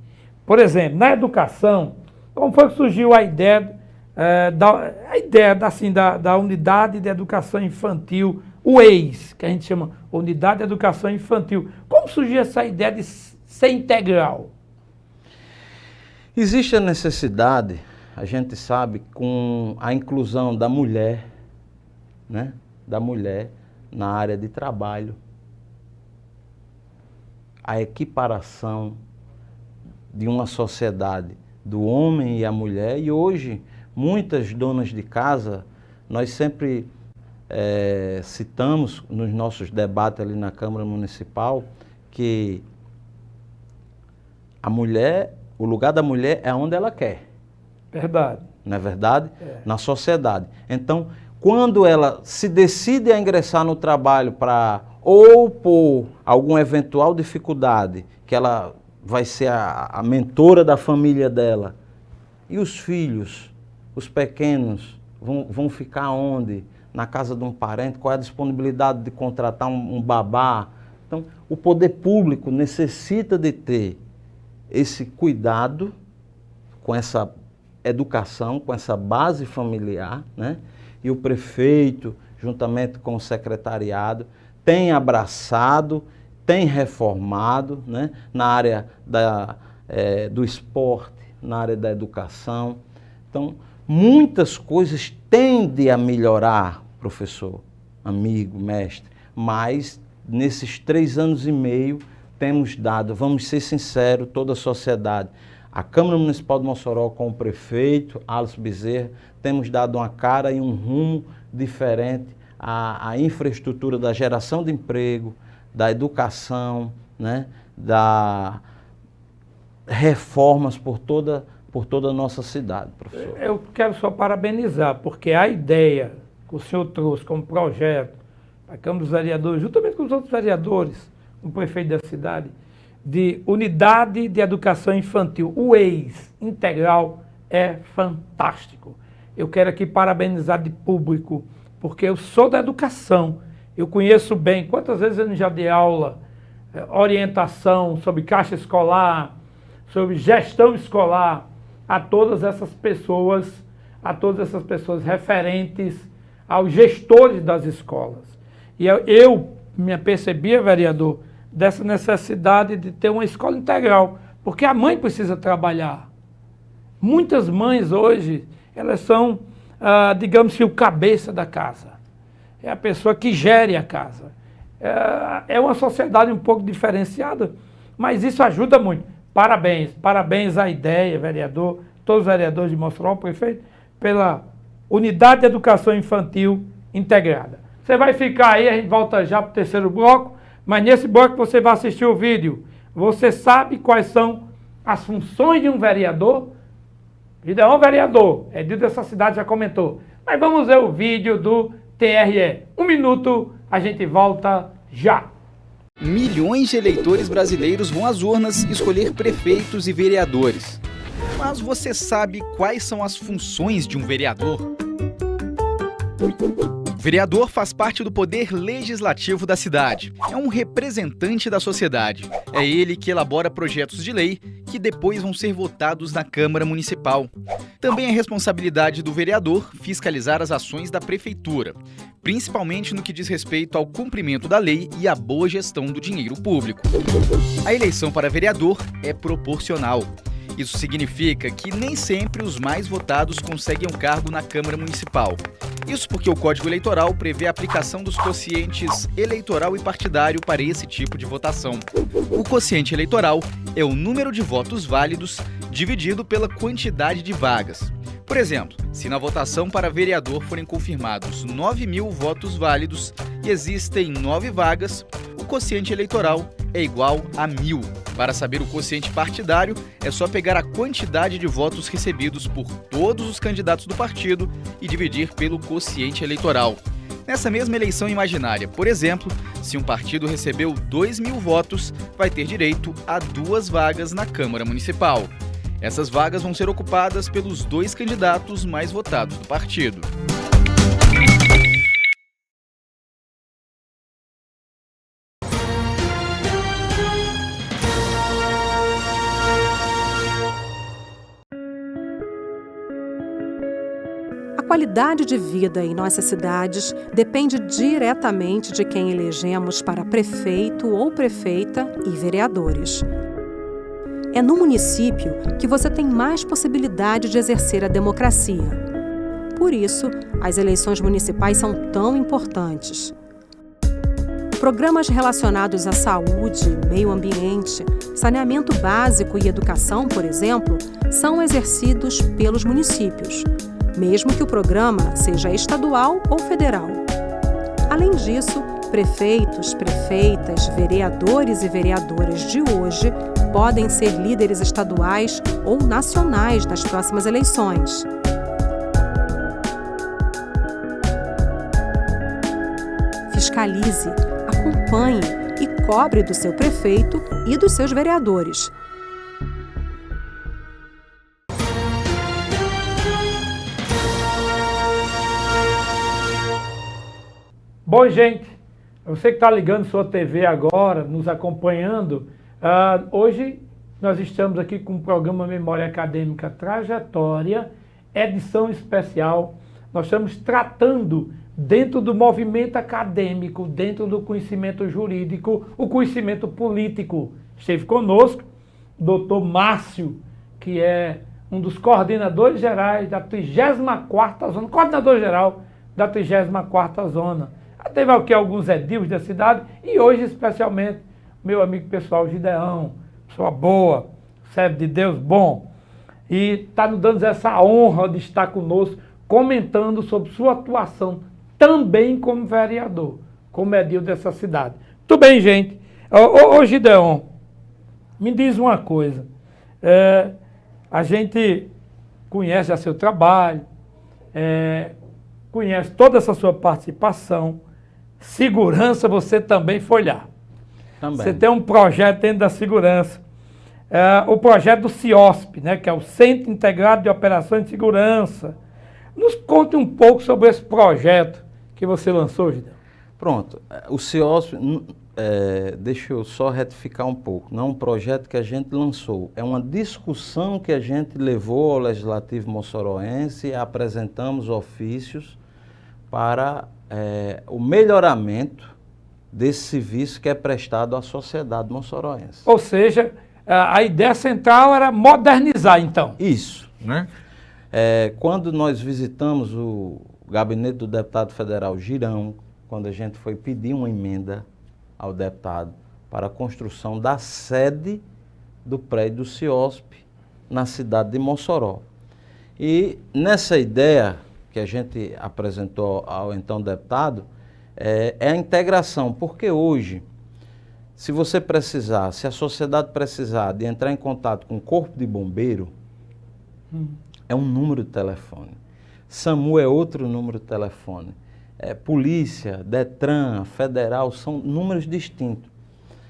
Por exemplo, na educação, como foi que surgiu a ideia, da unidade de educação infantil, o EIS, que a gente chama Unidade de Educação Infantil. Como surgiu essa ideia de ser integral? Existe a necessidade, a gente sabe, com a inclusão da mulher, né? Da mulher na área de trabalho, a equiparação de uma sociedade do homem e a mulher. E hoje, muitas donas de casa, nós sempre citamos nos nossos debates ali na Câmara Municipal que a mulher, o lugar da mulher é onde ela quer. Verdade. Não é verdade? É. Na sociedade. Então, quando ela se decide a ingressar no trabalho para ou por alguma eventual dificuldade, que ela vai ser a mentora da família dela, e os filhos, os pequenos, vão ficar onde? Na casa de um parente? Qual é a disponibilidade de contratar um babá? Então, o poder público necessita de ter esse cuidado com essa educação, com essa base familiar, né? E o prefeito, juntamente com o secretariado, tem abraçado, tem reformado, né? Na área do esporte, na área da educação. Então, muitas coisas tendem a melhorar, professor, amigo, mestre, mas nesses 3 anos e meio temos dado, vamos ser sinceros, toda a sociedade, a Câmara Municipal de Mossoró com o prefeito, Alisson Bezerra, temos dado uma cara e um rumo diferente à infraestrutura da geração de emprego, da educação, né, da reformas por toda a nossa cidade, professor. Eu quero só parabenizar, porque a ideia que o senhor trouxe como projeto para a Câmara dos Vereadores, juntamente com os outros vereadores, o prefeito da cidade, de unidade de educação infantil, o EIS integral, é fantástico. Eu quero aqui parabenizar de público, porque eu sou da educação, eu conheço bem, quantas vezes eu já dei aula, orientação sobre caixa escolar, sobre gestão escolar, a todas essas pessoas referentes aos gestores das escolas. E eu me apercebia, vereador, dessa necessidade de ter uma escola integral, porque a mãe precisa trabalhar. Muitas mães hoje, elas são, digamos que, o cabeça da casa. É a pessoa que gere a casa. É uma sociedade um pouco diferenciada, mas isso ajuda muito. Parabéns à ideia, vereador, todos os vereadores de Mossoró, prefeito, pela unidade de educação infantil integrada. Você vai ficar aí, a gente volta já para o terceiro bloco, mas nesse bloco você vai assistir o vídeo. Você sabe quais são as funções de um vereador? Gideon, vereador, Edil dessa cidade já comentou. Mas vamos ver o vídeo do TRE. 1 minuto, a gente volta já. Milhões de eleitores brasileiros vão às urnas escolher prefeitos e vereadores. Mas você sabe quais são as funções de um vereador? O vereador faz parte do poder legislativo da cidade. É um representante da sociedade. É ele que elabora projetos de lei que depois vão ser votados na Câmara Municipal. Também é responsabilidade do vereador fiscalizar as ações da prefeitura, principalmente no que diz respeito ao cumprimento da lei e à boa gestão do dinheiro público. A eleição para vereador é proporcional. Isso significa que nem sempre os mais votados conseguem um cargo na Câmara Municipal. Isso porque o Código Eleitoral prevê a aplicação dos quocientes eleitoral e partidário para esse tipo de votação. O quociente eleitoral é o número de votos válidos dividido pela quantidade de vagas. Por exemplo, se na votação para vereador forem confirmados 9.000 votos válidos e existem 9 vagas, o quociente eleitoral é igual a 1.000. Para saber o quociente partidário, é só pegar a quantidade de votos recebidos por todos os candidatos do partido e dividir pelo quociente eleitoral. Nessa mesma eleição imaginária, por exemplo, se um partido recebeu 2.000 votos, vai ter direito a 2 vagas na Câmara Municipal. Essas vagas vão ser ocupadas pelos 2 candidatos mais votados do partido. A qualidade de vida em nossas cidades depende diretamente de quem elegemos para prefeito ou prefeita e vereadores. É no município que você tem mais possibilidade de exercer a democracia. Por isso, as eleições municipais são tão importantes. Programas relacionados à saúde, meio ambiente, saneamento básico e educação, por exemplo, são exercidos pelos municípios, mesmo que o programa seja estadual ou federal. Além disso, prefeitos, prefeitas, vereadores e vereadoras de hoje podem ser líderes estaduais ou nacionais nas próximas eleições. Fiscalize, acompanhe e cobre do seu prefeito e dos seus vereadores. Bom, gente, você que está ligando sua TV agora, nos acompanhando, hoje nós estamos aqui com o programa Memória Acadêmica Trajetória, edição especial. Nós estamos tratando dentro do movimento acadêmico, dentro do conhecimento jurídico, o conhecimento político. Esteve conosco o doutor Márcio, que é um dos coordenadores gerais da 34ª Zona, coordenador-geral da 34ª Zona. Teve aqui alguns edil da cidade e hoje, especialmente, meu amigo pessoal Gideão, pessoa boa, servo de Deus bom. E está nos dando essa honra de estar conosco, comentando sobre sua atuação também como vereador, como edil dessa cidade. Tudo bem, gente? Ô Gideão, me diz uma coisa. A gente conhece o seu trabalho, conhece toda essa sua participação. Segurança você também foi lá. Também. Você tem um projeto dentro da segurança. O projeto do CIOSP, né, que é o Centro Integrado de Operações de Segurança. Nos conte um pouco sobre esse projeto que você lançou, Gideão. Pronto. O CIOSP, deixa eu só retificar um pouco. Não é um projeto que a gente lançou. É uma discussão que a gente levou ao Legislativo Moçoroense e apresentamos ofícios para o melhoramento desse serviço que é prestado à sociedade moçoroense. Ou seja, a ideia central era modernizar, então. Isso. Né? Quando nós visitamos o gabinete do deputado federal Girão, quando a gente foi pedir uma emenda ao deputado para a construção da sede do prédio do CIOSP na cidade de Mossoró. E nessa ideia que a gente apresentou ao então deputado, é a integração, porque hoje, se você precisar, se a sociedade precisar de entrar em contato com o corpo de bombeiro, é um número de telefone. SAMU é outro número de telefone. Polícia, DETRAN, Federal, são números distintos.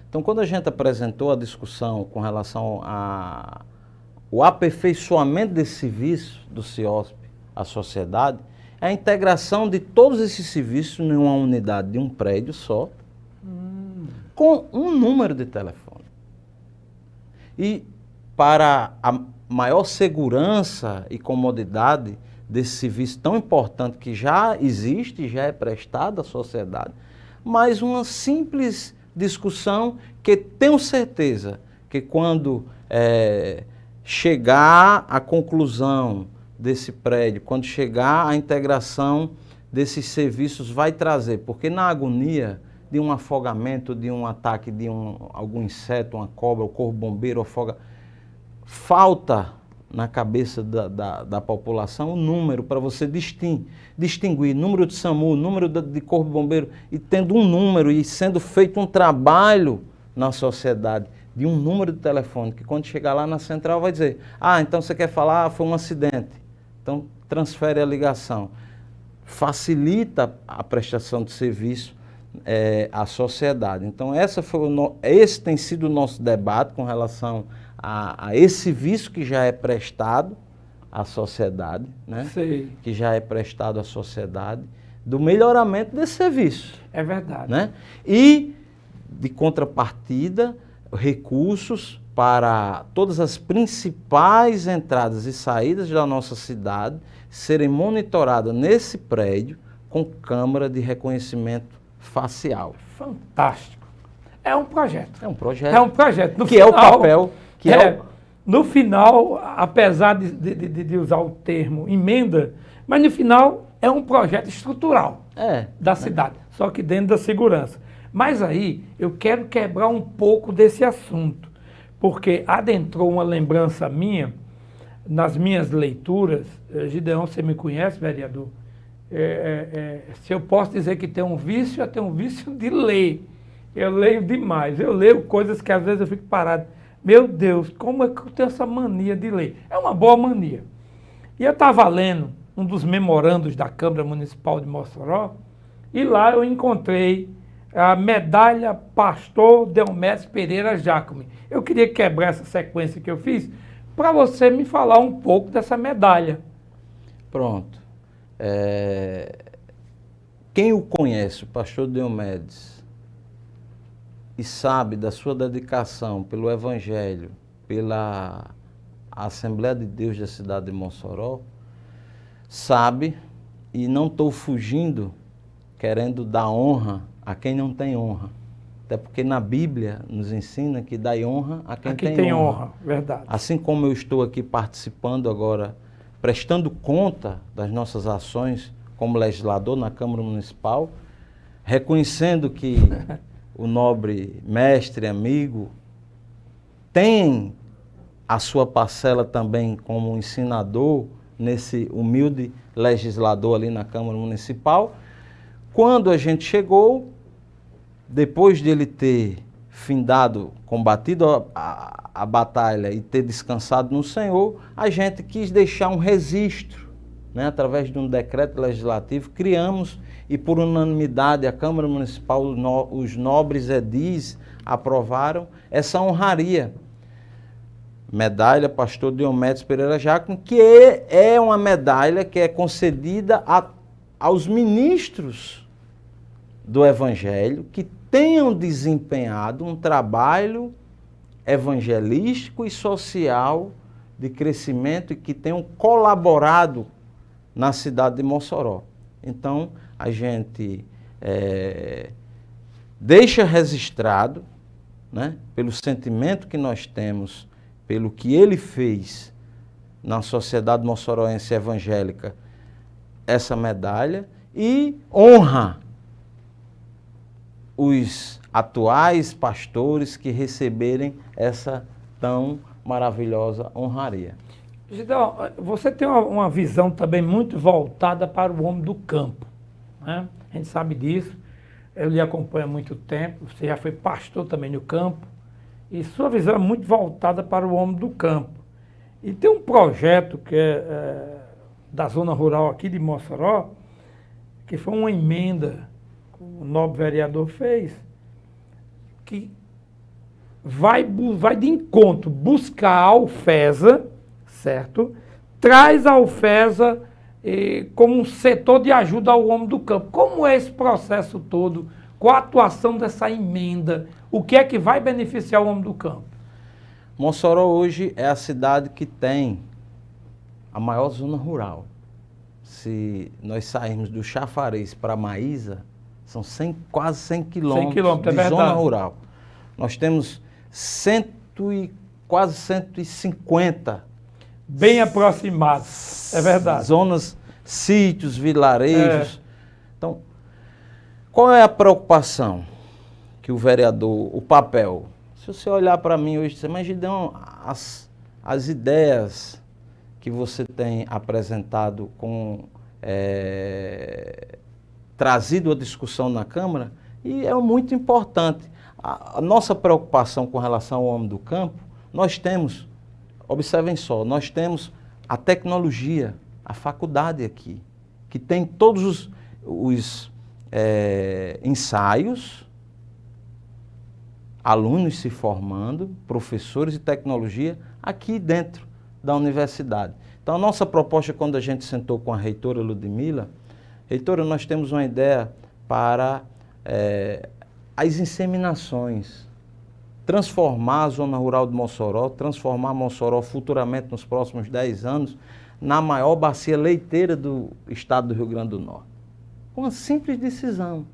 Então, quando a gente apresentou a discussão com relação ao aperfeiçoamento desse serviço do CIOSP à sociedade, é a integração de todos esses serviços em uma unidade de um prédio só, com um número de telefone. E para a maior segurança e comodidade desse serviço tão importante que já existe, já é prestado à sociedade, mas uma simples discussão que tenho certeza que quando chegar à conclusão desse prédio, quando chegar à integração desses serviços vai trazer, porque na agonia de um afogamento, de um ataque de algum inseto, uma cobra, o corpo bombeiro afoga, falta na cabeça da população um número para você distinguir número de SAMU, número de corpo bombeiro, e tendo um número e sendo feito um trabalho na sociedade de um número de telefone, que quando chegar lá na central vai dizer, então você quer falar, foi um acidente. Então, transfere a ligação. Facilita a prestação de serviço à sociedade. Então, esse tem sido o nosso debate com relação a esse serviço que já é prestado à sociedade, né? Sei. Que já é prestado à sociedade, do melhoramento desse serviço. É verdade. Né? E, de contrapartida, recursos para todas as principais entradas e saídas da nossa cidade serem monitoradas nesse prédio com câmera de reconhecimento facial. Fantástico. É um projeto. É um projeto. É um projeto. Que é o papel, no final, apesar de usar o termo emenda, mas no final é um projeto estrutural da cidade, só que dentro da segurança. Mas aí eu quero quebrar um pouco desse assunto, porque adentrou uma lembrança minha, nas minhas leituras. Gideão, você me conhece, vereador? Se eu posso dizer que tem um vício, eu tenho um vício de ler. Eu leio demais, eu leio coisas que às vezes eu fico parado. Meu Deus, como é que eu tenho essa mania de ler? É uma boa mania. E eu estava lendo um dos memorandos da Câmara Municipal de Mossoró, e lá eu encontrei a medalha Pastor Deomedes Pereira Jacome. Eu queria quebrar essa sequência que eu fiz para você me falar um pouco dessa medalha. Pronto. Quem o conhece, o pastor Deomedes, e sabe da sua dedicação pelo Evangelho, pela Assembleia de Deus da cidade de Mossoró, sabe, e não estou fugindo, querendo dar honra a quem não tem honra. Até porque na Bíblia nos ensina que dá honra a quem tem honra. Verdade. Assim como eu estou aqui participando agora, prestando conta das nossas ações como legislador na Câmara Municipal, reconhecendo que o nobre mestre, amigo, tem a sua parcela também como ensinador nesse humilde legislador ali na Câmara Municipal. Quando a gente chegou, depois de ele ter findado, combatido a batalha e ter descansado no Senhor, a gente quis deixar um registro, né? Através de um decreto legislativo, criamos, e por unanimidade a Câmara Municipal, os nobres edis aprovaram essa honraria. Medalha Pastor Deomedes Pereira Jacome, que é uma medalha que é concedida aos ministros do Evangelho que tenham desempenhado um trabalho evangelístico e social de crescimento e que tenham colaborado na cidade de Mossoró. Então, a gente deixa registrado, né, pelo sentimento que nós temos, pelo que ele fez na sociedade mossoroense evangélica, essa medalha, e honra os atuais pastores que receberem essa tão maravilhosa honraria. Gideão, você tem uma visão também muito voltada para o homem do campo, né? A gente sabe disso, eu lhe acompanho há muito tempo, você já foi pastor também no campo, e sua visão é muito voltada para o homem do campo. E tem um projeto que é da zona rural aqui de Mossoró, que foi uma emenda que o nobre vereador fez, que vai de encontro, buscar a Alfesa, certo? Traz a Alfesa como um setor de ajuda ao homem do campo. Como é esse processo todo? Qual a atuação dessa emenda? O que é que vai beneficiar o homem do campo? Mossoró hoje é a cidade que tem a maior zona rural. Se nós sairmos do Chafariz para Maísa, são quase 100 quilômetros de zona rural. Nós temos quase 150. Bem aproximado, é verdade. Zonas, sítios, vilarejos. Então, qual é a preocupação que o vereador, o papel? Se você olhar para mim hoje, você imagina as ideias que você tem apresentado, trazido a discussão na Câmara, e é muito importante. A nossa preocupação com relação ao homem do campo, nós temos, observem só, nós temos a tecnologia, a faculdade aqui, que tem todos os ensaios, alunos se formando, professores de tecnologia, aqui dentro da universidade. Então, a nossa proposta, quando a gente sentou com a reitora Ludmila, reitora, nós temos uma ideia para as inseminações, transformar a zona rural de Mossoró, transformar Mossoró futuramente, nos próximos 10 anos, na maior bacia leiteira do estado do Rio Grande do Norte. Uma simples decisão.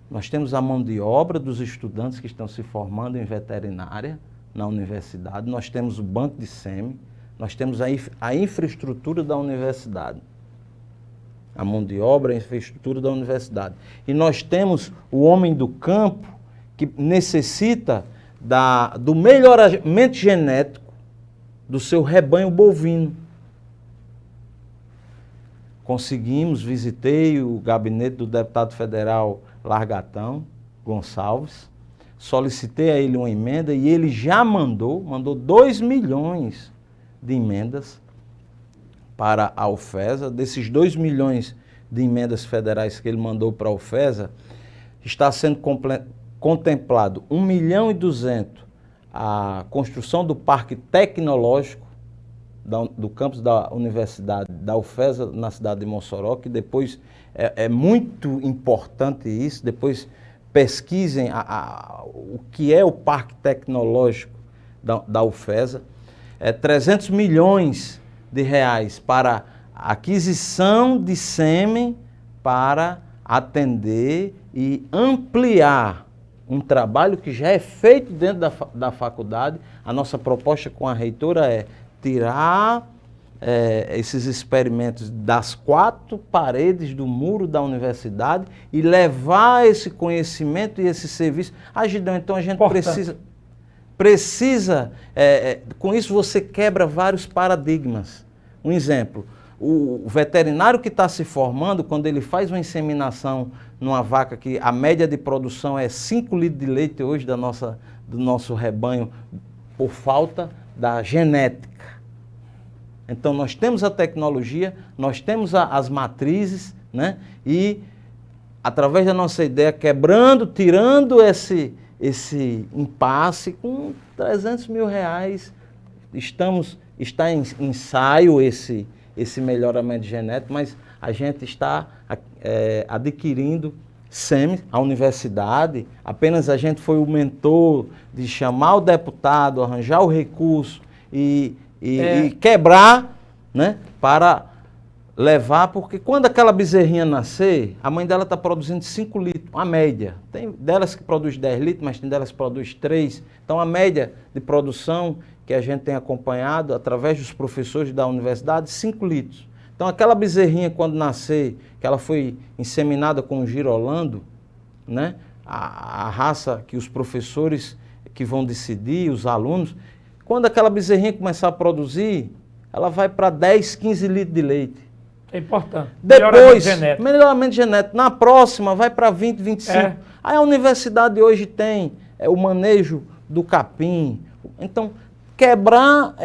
Nós temos a mão de obra dos estudantes que estão se formando em veterinária, na universidade, nós temos o banco de sêmen, nós temos a infraestrutura da universidade, a mão de obra, a infraestrutura da universidade. E nós temos o homem do campo que necessita do melhoramento genético do seu rebanho bovino. Conseguimos, visitei o gabinete do deputado federal Largatão Gonçalves, solicitei a ele uma emenda e ele já mandou 2 milhões de emendas para a UFESA. Desses 2 milhões de emendas federais que ele mandou para a UFESA, está sendo contemplado 1.200.000 a construção do parque tecnológico do campus da Universidade da UFESA na cidade de Mossoró, que depois é muito importante isso, depois pesquisem o que é o parque tecnológico da UFESA. 300 milhões de reais para aquisição de sêmen para atender e ampliar um trabalho que já é feito dentro da faculdade. A nossa proposta com a reitora é tirar esses experimentos das 4 paredes do muro da universidade e levar esse conhecimento e esse serviço. Gideão, então a gente precisa com isso você quebra vários paradigmas. Um exemplo, o veterinário que está se formando, quando ele faz uma inseminação numa vaca que a média de produção é 5 litros de leite hoje do nosso rebanho, por falta da genética. Então nós temos a tecnologia, nós temos as matrizes, né? E através da nossa ideia, tirando esse impasse, com 300 mil reais, está em ensaio esse melhoramento genético, mas a gente está adquirindo sêmen, a universidade, apenas a gente foi o mentor de chamar o deputado, arranjar o recurso e quebrar, né, para levar, porque quando aquela bezerrinha nascer, a mãe dela está produzindo 5 litros, a média. Tem delas que produz 10 litros, mas tem delas que produz 3. Então a média de produção que a gente tem acompanhado através dos professores da universidade, 5 litros. Então aquela bezerrinha quando nascer, que ela foi inseminada com o girolando, né, a raça que os professores que vão decidir, os alunos, quando aquela bezerrinha começar a produzir, ela vai para 10, 15 litros de leite. É importante. Depois, melhoramento genético. Na próxima, vai para 20, 25. Aí a universidade hoje tem o manejo do capim. Então, tirar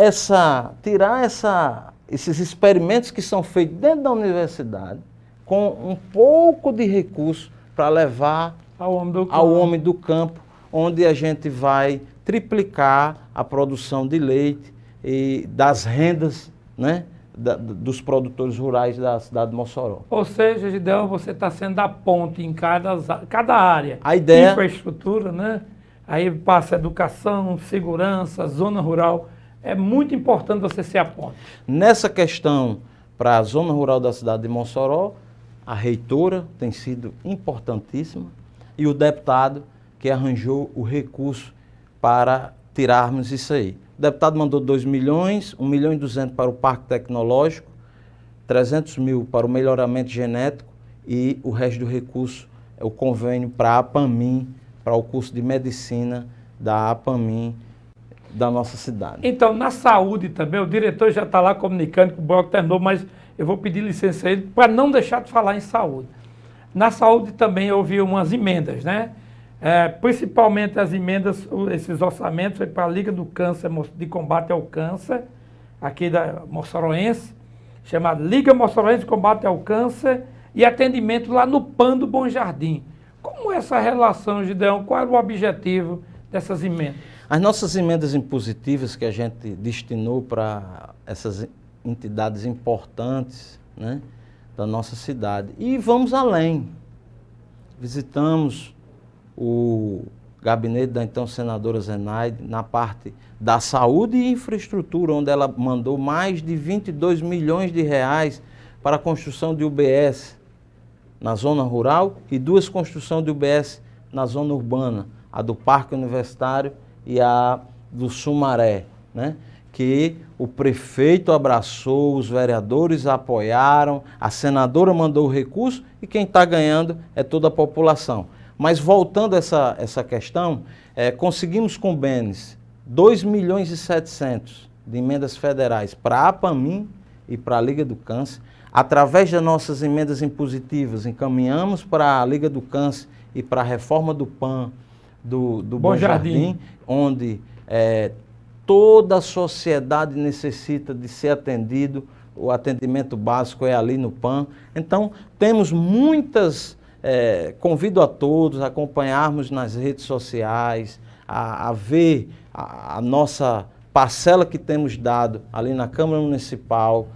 esses experimentos que são feitos dentro da universidade, com um pouco de recurso para levar ao homem do campo, onde a gente vai triplicar a produção de leite e das rendas, né, dos produtores rurais da cidade de Mossoró. Ou seja, Gideão, você está sendo a ponte em cada área. A ideia... Infraestrutura, né? Aí passa educação, segurança, zona rural. É muito importante você ser a ponte. Nessa questão, para a zona rural da cidade de Mossoró, a reitora tem sido importantíssima e o deputado que arranjou o recurso para tirarmos isso aí. O deputado mandou 2 milhões, 1.200.000 para o parque tecnológico, 300 mil para o melhoramento genético e o resto do recurso é o convênio para a APAMIM, para o curso de medicina da APAMIM da nossa cidade. Então, na saúde também, o diretor já está lá comunicando que o bloco terminou, mas eu vou pedir licença a ele para não deixar de falar em saúde. Na saúde também houve umas emendas, né? Principalmente as emendas, esses orçamentos foi para a Liga do Câncer, de Combate ao Câncer, aqui da Mossoroense, chamada Liga Mossoroense de Combate ao Câncer e atendimento lá no PAN do Bom Jardim. Como é essa relação, Gideão? Qual era o objetivo dessas emendas? As nossas emendas impositivas que a gente destinou para essas entidades importantes, né, da nossa cidade. E vamos além. Visitamos o gabinete da então senadora Zenaide na parte da saúde e infraestrutura, onde ela mandou mais de 22 milhões de reais para a construção de UBS na zona rural e 2 construções de UBS na zona urbana, a do Parque Universitário e a do Sumaré, né? Que o prefeito abraçou, os vereadores apoiaram, a senadora mandou o recurso e quem está ganhando é toda a população. Mas voltando a essa questão, conseguimos com o Benes 2.700.000 de emendas federais para a APAMIM e para a Liga do Câncer. Através das nossas emendas impositivas, encaminhamos para a Liga do Câncer e para a reforma do PAN do Bom Jardim, onde toda a sociedade necessita de ser atendido, o atendimento básico é ali no PAN. Então, temos muitas, convido a todos a acompanharmos nas redes sociais, a ver a nossa parcela que temos dado ali na Câmara Municipal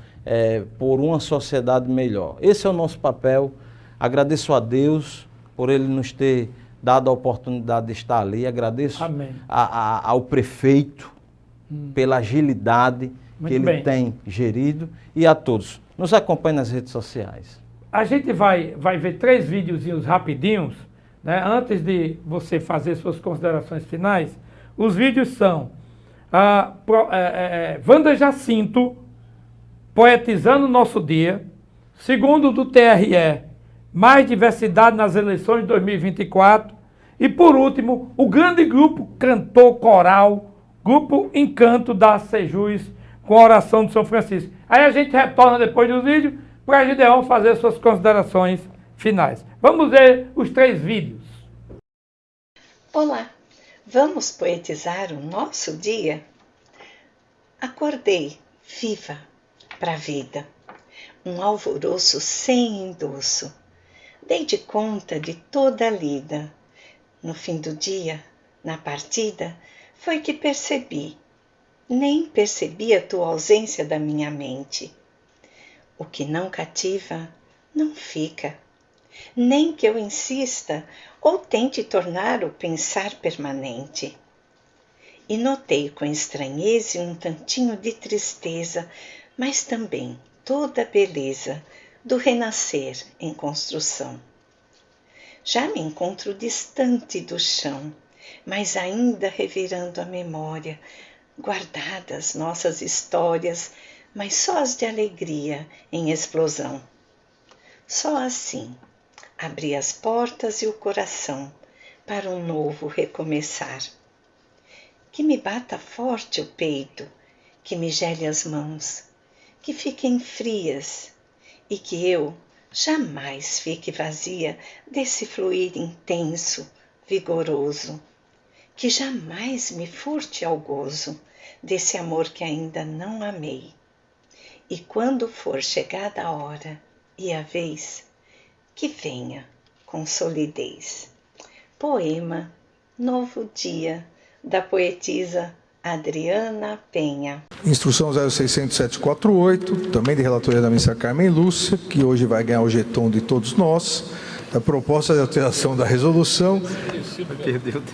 por uma sociedade melhor. Esse é o nosso papel. Agradeço a Deus por Ele nos ter dado a oportunidade de estar ali. Agradeço ao prefeito pela agilidade que ele tem gerido e a todos. Nos acompanhe nas redes sociais. A gente vai ver 3 videozinhos rapidinhos, né? Antes de você fazer suas considerações finais. Os vídeos são Wanda Jacinto, poetizando o nosso dia. Segundo, do TRE, mais diversidade nas eleições de 2024. E por último, o grande grupo cantor coral, Grupo Encanto da Sejus, com a oração de São Francisco. Aí a gente retorna depois do vídeo para a Gideon fazer suas considerações finais. Vamos ver os 3 vídeos. Olá, vamos poetizar o nosso dia? Acordei, viva, pra vida, um alvoroço sem endosso. Dei de conta de toda a lida. No fim do dia, na partida, foi que percebi. Nem percebi a tua ausência da minha mente. O que não cativa, não fica. Nem que eu insista ou tente tornar o pensar permanente. E notei com estranheza e um tantinho de tristeza, mas também toda a beleza do renascer em construção. Já me encontro distante do chão, mas ainda revirando a memória, guardadas nossas histórias, mas só as de alegria em explosão. Só assim, abri as portas e o coração para um novo recomeçar. Que me bata forte o peito, que me gele as mãos, que fiquem frias e que eu jamais fique vazia desse fluir intenso, vigoroso, que jamais me furte ao gozo desse amor que ainda não amei. E quando for chegada a hora e a vez, que venha com solidez. Poema Novo Dia, da poetisa Adriana Penha. Instrução 06748, também de relatoria da ministra Carmen Lúcia, que hoje vai ganhar o jeton de todos nós, a proposta de alteração da resolução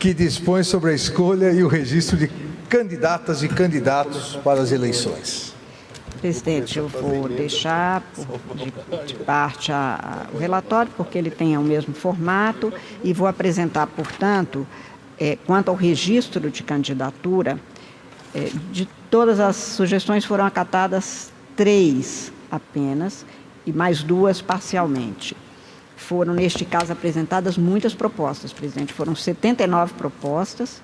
que dispõe sobre a escolha e o registro de candidatas e candidatos para as eleições. Presidente, eu vou deixar de parte o relatório, porque ele tem o mesmo formato, e vou apresentar, portanto, quanto ao registro de candidatura, de todas as sugestões foram acatadas 3 apenas, e mais 2 parcialmente. Foram, neste caso, apresentadas muitas propostas, presidente. Foram 79 propostas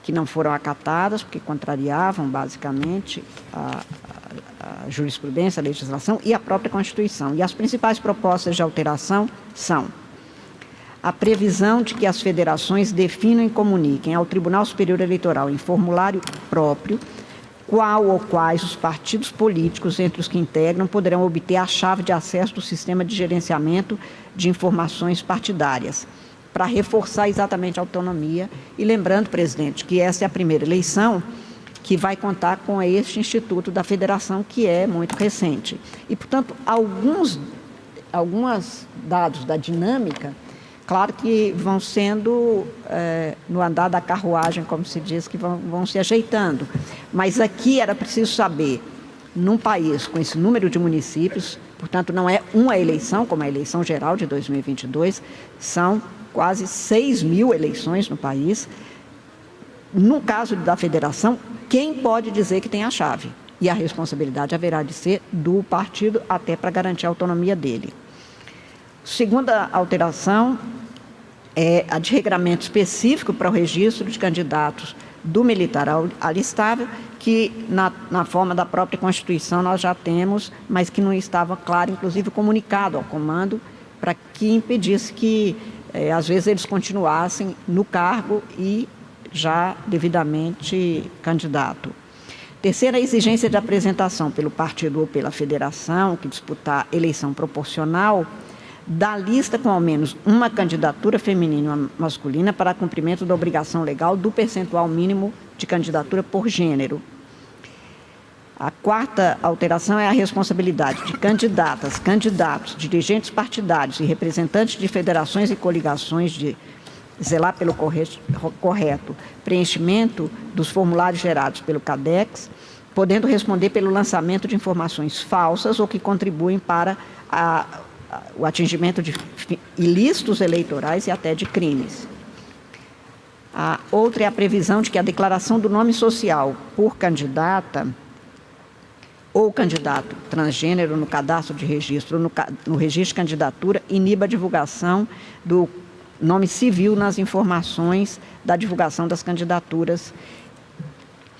que não foram acatadas, porque contrariavam, basicamente, a jurisprudência, a legislação e a própria Constituição. E as principais propostas de alteração são a previsão de que as federações definam e comuniquem ao Tribunal Superior Eleitoral, em formulário próprio, qual ou quais os partidos políticos entre os que integram poderão obter a chave de acesso do sistema de gerenciamento de informações partidárias, para reforçar exatamente a autonomia. E lembrando, presidente, que essa é a primeira eleição que vai contar com este Instituto da Federação, que é muito recente. E, portanto, alguns dados da dinâmica, claro que vão sendo, no andar da carruagem, como se diz, que vão se ajeitando. Mas aqui era preciso saber, num país com esse número de municípios, portanto, não é uma eleição, como a eleição geral de 2022, são quase 6.000 eleições no país, No caso da federação, quem pode dizer que tem a chave? E a responsabilidade haverá de ser do partido até para garantir a autonomia dele. Segunda alteração é a de regramento específico para o registro de candidatos do militar alistável, que na forma da própria Constituição nós já temos, mas que não estava claro, inclusive comunicado ao comando, para que impedisse que, às vezes, eles continuassem no cargo e já devidamente candidato. Terceira, a exigência de apresentação pelo partido ou pela federação, que disputar eleição proporcional, da lista com ao menos uma candidatura feminina ou masculina para cumprimento da obrigação legal do percentual mínimo de candidatura por gênero. A quarta alteração é a responsabilidade de candidatas, candidatos, dirigentes partidários e representantes de federações e coligações de zelar pelo correto preenchimento dos formulários gerados pelo CADEX, podendo responder pelo lançamento de informações falsas ou que contribuem para o atingimento de ilícitos eleitorais e até de crimes. A outra é a previsão de que a declaração do nome social por candidata ou candidato transgênero no cadastro de registro, no registro de candidatura, iniba a divulgação do nome civil nas informações da divulgação das candidaturas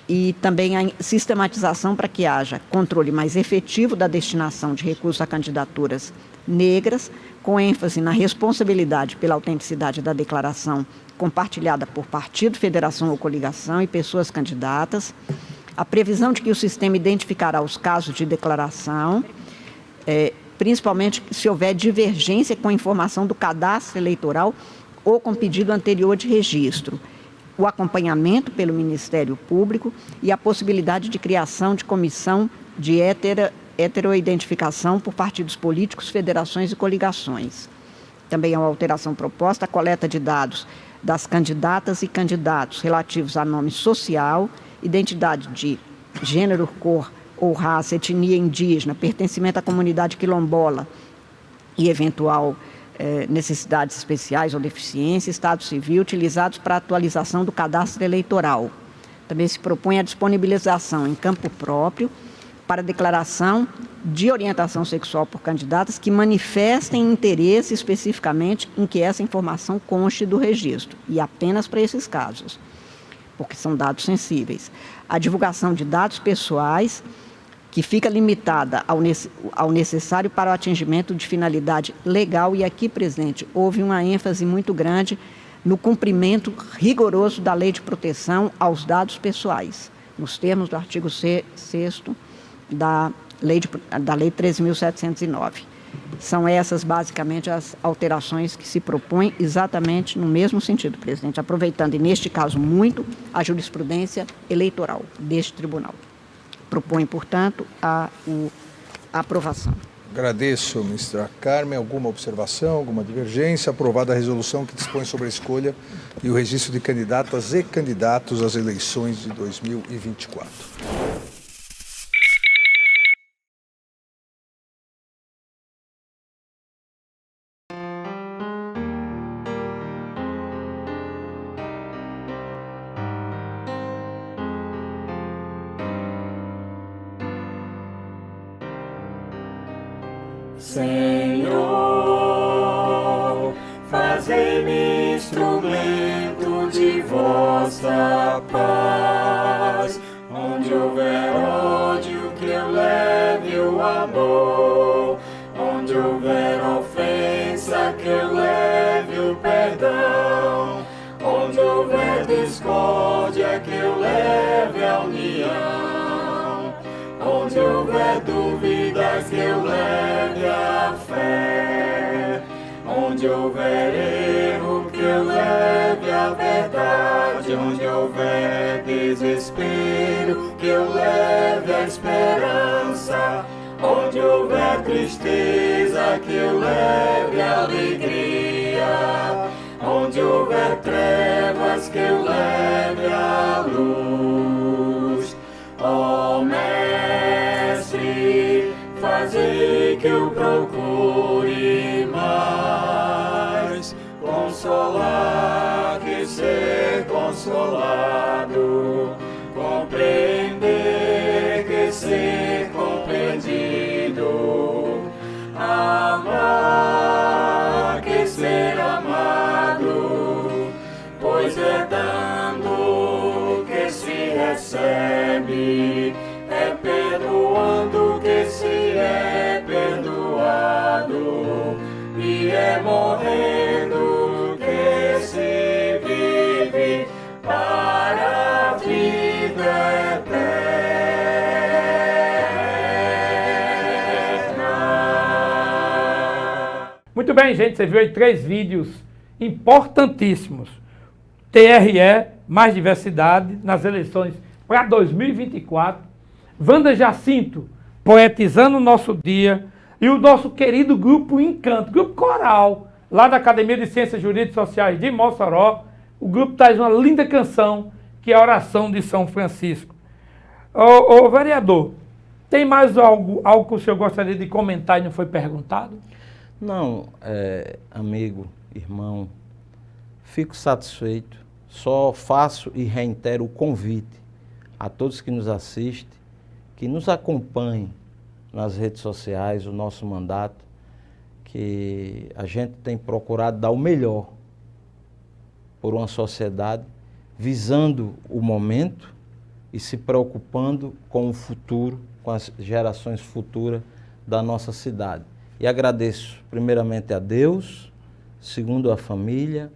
e também a sistematização para que haja controle mais efetivo da destinação de recursos a candidaturas negras, com ênfase na responsabilidade pela autenticidade da declaração compartilhada por partido, federação ou coligação e pessoas candidatas, a previsão de que o sistema identificará os casos de declaração, principalmente se houver divergência com a informação do cadastro eleitoral ou com pedido anterior de registro, o acompanhamento pelo Ministério Público e a possibilidade de criação de comissão de heteroidentificação por partidos políticos, federações e coligações. Também é uma alteração proposta a coleta de dados das candidatas e candidatos relativos a nome social, identidade de gênero, cor ou raça, etnia indígena, pertencimento à comunidade quilombola e eventual necessidades especiais ou deficiência, estado civil, utilizados para a atualização do cadastro eleitoral. Também se propõe a disponibilização em campo próprio para declaração de orientação sexual por candidatas que manifestem interesse especificamente em que essa informação conste do registro, e apenas para esses casos, porque são dados sensíveis. A divulgação de dados pessoais, que fica limitada ao necessário para o atingimento de finalidade legal, e aqui, presidente, houve uma ênfase muito grande no cumprimento rigoroso da Lei de Proteção aos Dados Pessoais, nos termos do artigo 6º da Lei 13.709. São essas, basicamente, as alterações que se propõem exatamente no mesmo sentido, presidente, aproveitando, e neste caso, muito a jurisprudência eleitoral deste tribunal. Propõe, portanto, a aprovação. Agradeço, ministra Carmen. Alguma observação, alguma divergência? Aprovada a resolução que dispõe sobre a escolha e o registro de candidatas e candidatos às eleições de 2024. Senhor, fazei-me instrumento de vossa paz. Onde houver ódio, que eu leve o amor. Onde houver ofensa, que eu leve o perdão. Onde houver discórdia, que eu leve a união. Onde houver dúvidas, que eu leve a fé. Onde houver erro, que eu leve a verdade. Onde houver desespero, que eu leve a esperança. Onde houver tristeza, que eu leve a alegria. Onde houver trevas, que eu leve a luz. Ó Mestre, fazei que eu procure mais consolar que ser consolado. Muito bem, gente, você viu aí 3 vídeos importantíssimos. TRE, mais diversidade nas eleições para 2024. Wanda Jacinto, poetizando o nosso dia. E o nosso querido grupo Encanto, grupo coral, lá da Academia de Ciências Jurídicas e Sociais de Mossoró. O grupo traz uma linda canção, que é a Oração de São Francisco. Ô vereador, tem mais algo que o senhor gostaria de comentar e não foi perguntado? Não, amigo, irmão, fico satisfeito. Só faço e reitero o convite a todos que nos assistem, que nos acompanhem nas redes sociais, o nosso mandato, que a gente tem procurado dar o melhor por uma sociedade, visando o momento e se preocupando com o futuro, com as gerações futuras da nossa cidade. E agradeço primeiramente a Deus, segundo a família,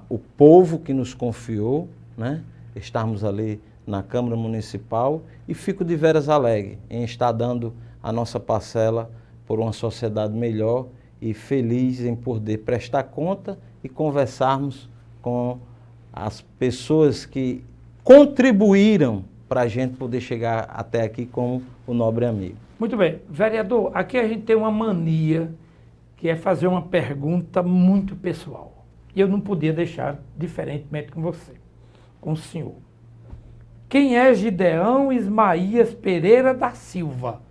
o povo que nos confiou, né? Estarmos ali na Câmara Municipal, e fico de veras alegre em estar dando a nossa parcela por uma sociedade melhor e feliz em poder prestar conta e conversarmos com as pessoas que contribuíram para a gente poder chegar até aqui como o nobre amigo. Muito bem. Vereador, aqui a gente tem uma mania, que é fazer uma pergunta muito pessoal. E eu não podia deixar diferentemente com você, com o senhor. Quem é Gideão Ismaías Pereira da Silva?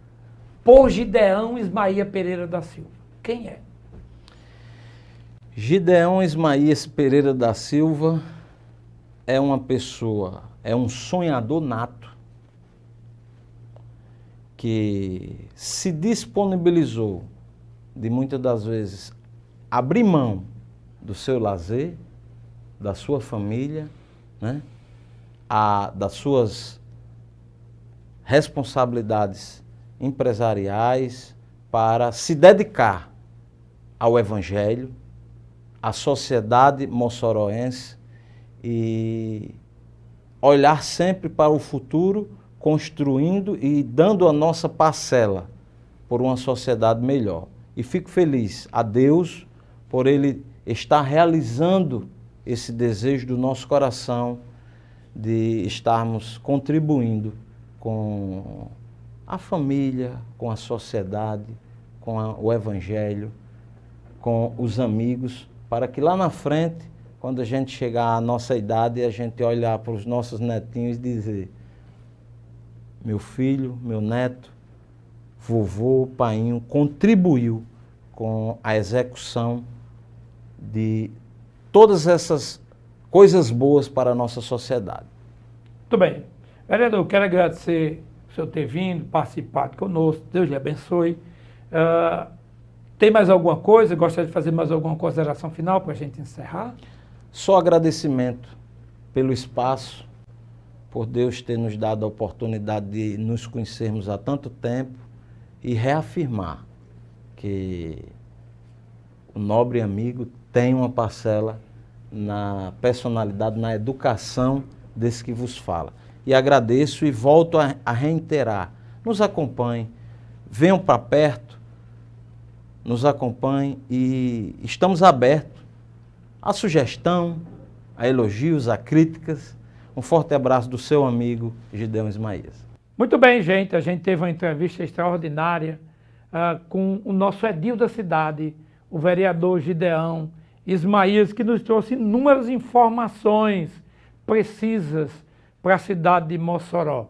Por Gideão Ismaías Pereira da Silva. Quem é? Gideão Ismaías Pereira da Silva é uma pessoa, é um sonhador nato, que se disponibilizou de muitas das vezes abrir mão do seu lazer, da sua família, né? Das suas responsabilidades empresariais para se dedicar ao Evangelho, à sociedade moçoroense e olhar sempre para o futuro, construindo e dando a nossa parcela por uma sociedade melhor. E fico feliz a Deus por Ele estar realizando esse desejo do nosso coração de estarmos contribuindo com a família, com a sociedade, com o Evangelho, com os amigos, para que lá na frente, quando a gente chegar à nossa idade, a gente olhar para os nossos netinhos e dizer: meu filho, meu neto, vovô, painho, contribuiu com a execução de todas essas coisas boas para a nossa sociedade. Muito bem. Vereador, eu quero agradecer o senhor ter vindo, participado conosco. Deus lhe abençoe. Tem mais alguma coisa? Gostaria de fazer mais alguma consideração final para a gente encerrar? Só agradecimento pelo espaço, por Deus ter nos dado a oportunidade de nos conhecermos há tanto tempo e reafirmar que o nobre amigo tem uma parcela na personalidade, na educação desse que vos fala. E agradeço e volto a reiterar. Nos acompanhem, venham para perto, nos acompanhem e estamos abertos a sugestão, a elogios, a críticas. Um forte abraço do seu amigo Gideão Ismaías. Muito bem, gente. A gente teve uma entrevista extraordinária com o nosso edil da cidade, o vereador Gideão Ismaías, que nos trouxe inúmeras informações precisas para a cidade de Mossoró.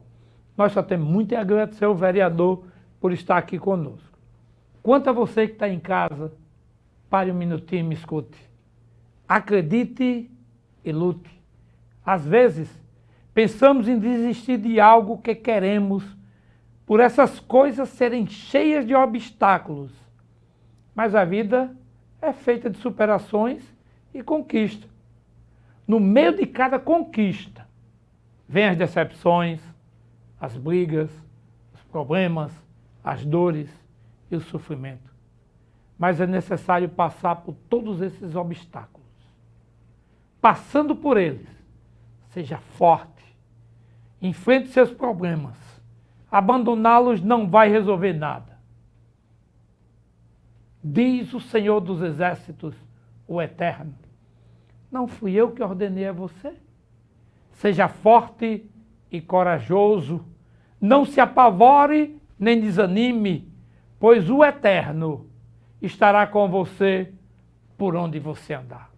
Nós só temos muito a agradecer ao vereador por estar aqui conosco. Quanto a você que está em casa, pare um minutinho e me escute. Acredite e lute. Às vezes, pensamos em desistir de algo que queremos por essas coisas serem cheias de obstáculos. Mas a vida é feita de superações e conquista. No meio de cada conquista, vem as decepções, as brigas, os problemas, as dores e o sofrimento. Mas é necessário passar por todos esses obstáculos. Passando por eles, seja forte, enfrente seus problemas. Abandoná-los não vai resolver nada. diz o Senhor dos Exércitos, o Eterno. Não fui eu que ordenei a você? Seja forte e corajoso, não se apavore nem desanime, pois o Eterno estará com você por onde você andar.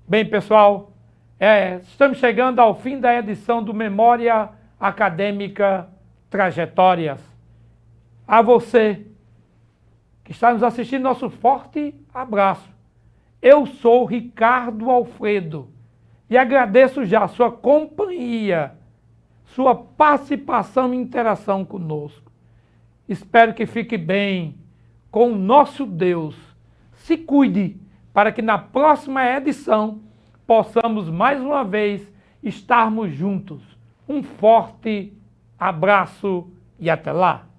Bem, pessoal, estamos chegando ao fim da edição do Memória Acadêmica Trajetórias. A você que está nos assistindo, nosso forte abraço. Eu sou Ricardo Alfredo e agradeço já a sua companhia, sua participação e interação conosco. Espero que fique bem com o nosso Deus. Se cuide para que na próxima edição possamos mais uma vez estarmos juntos. Um forte abraço e até lá!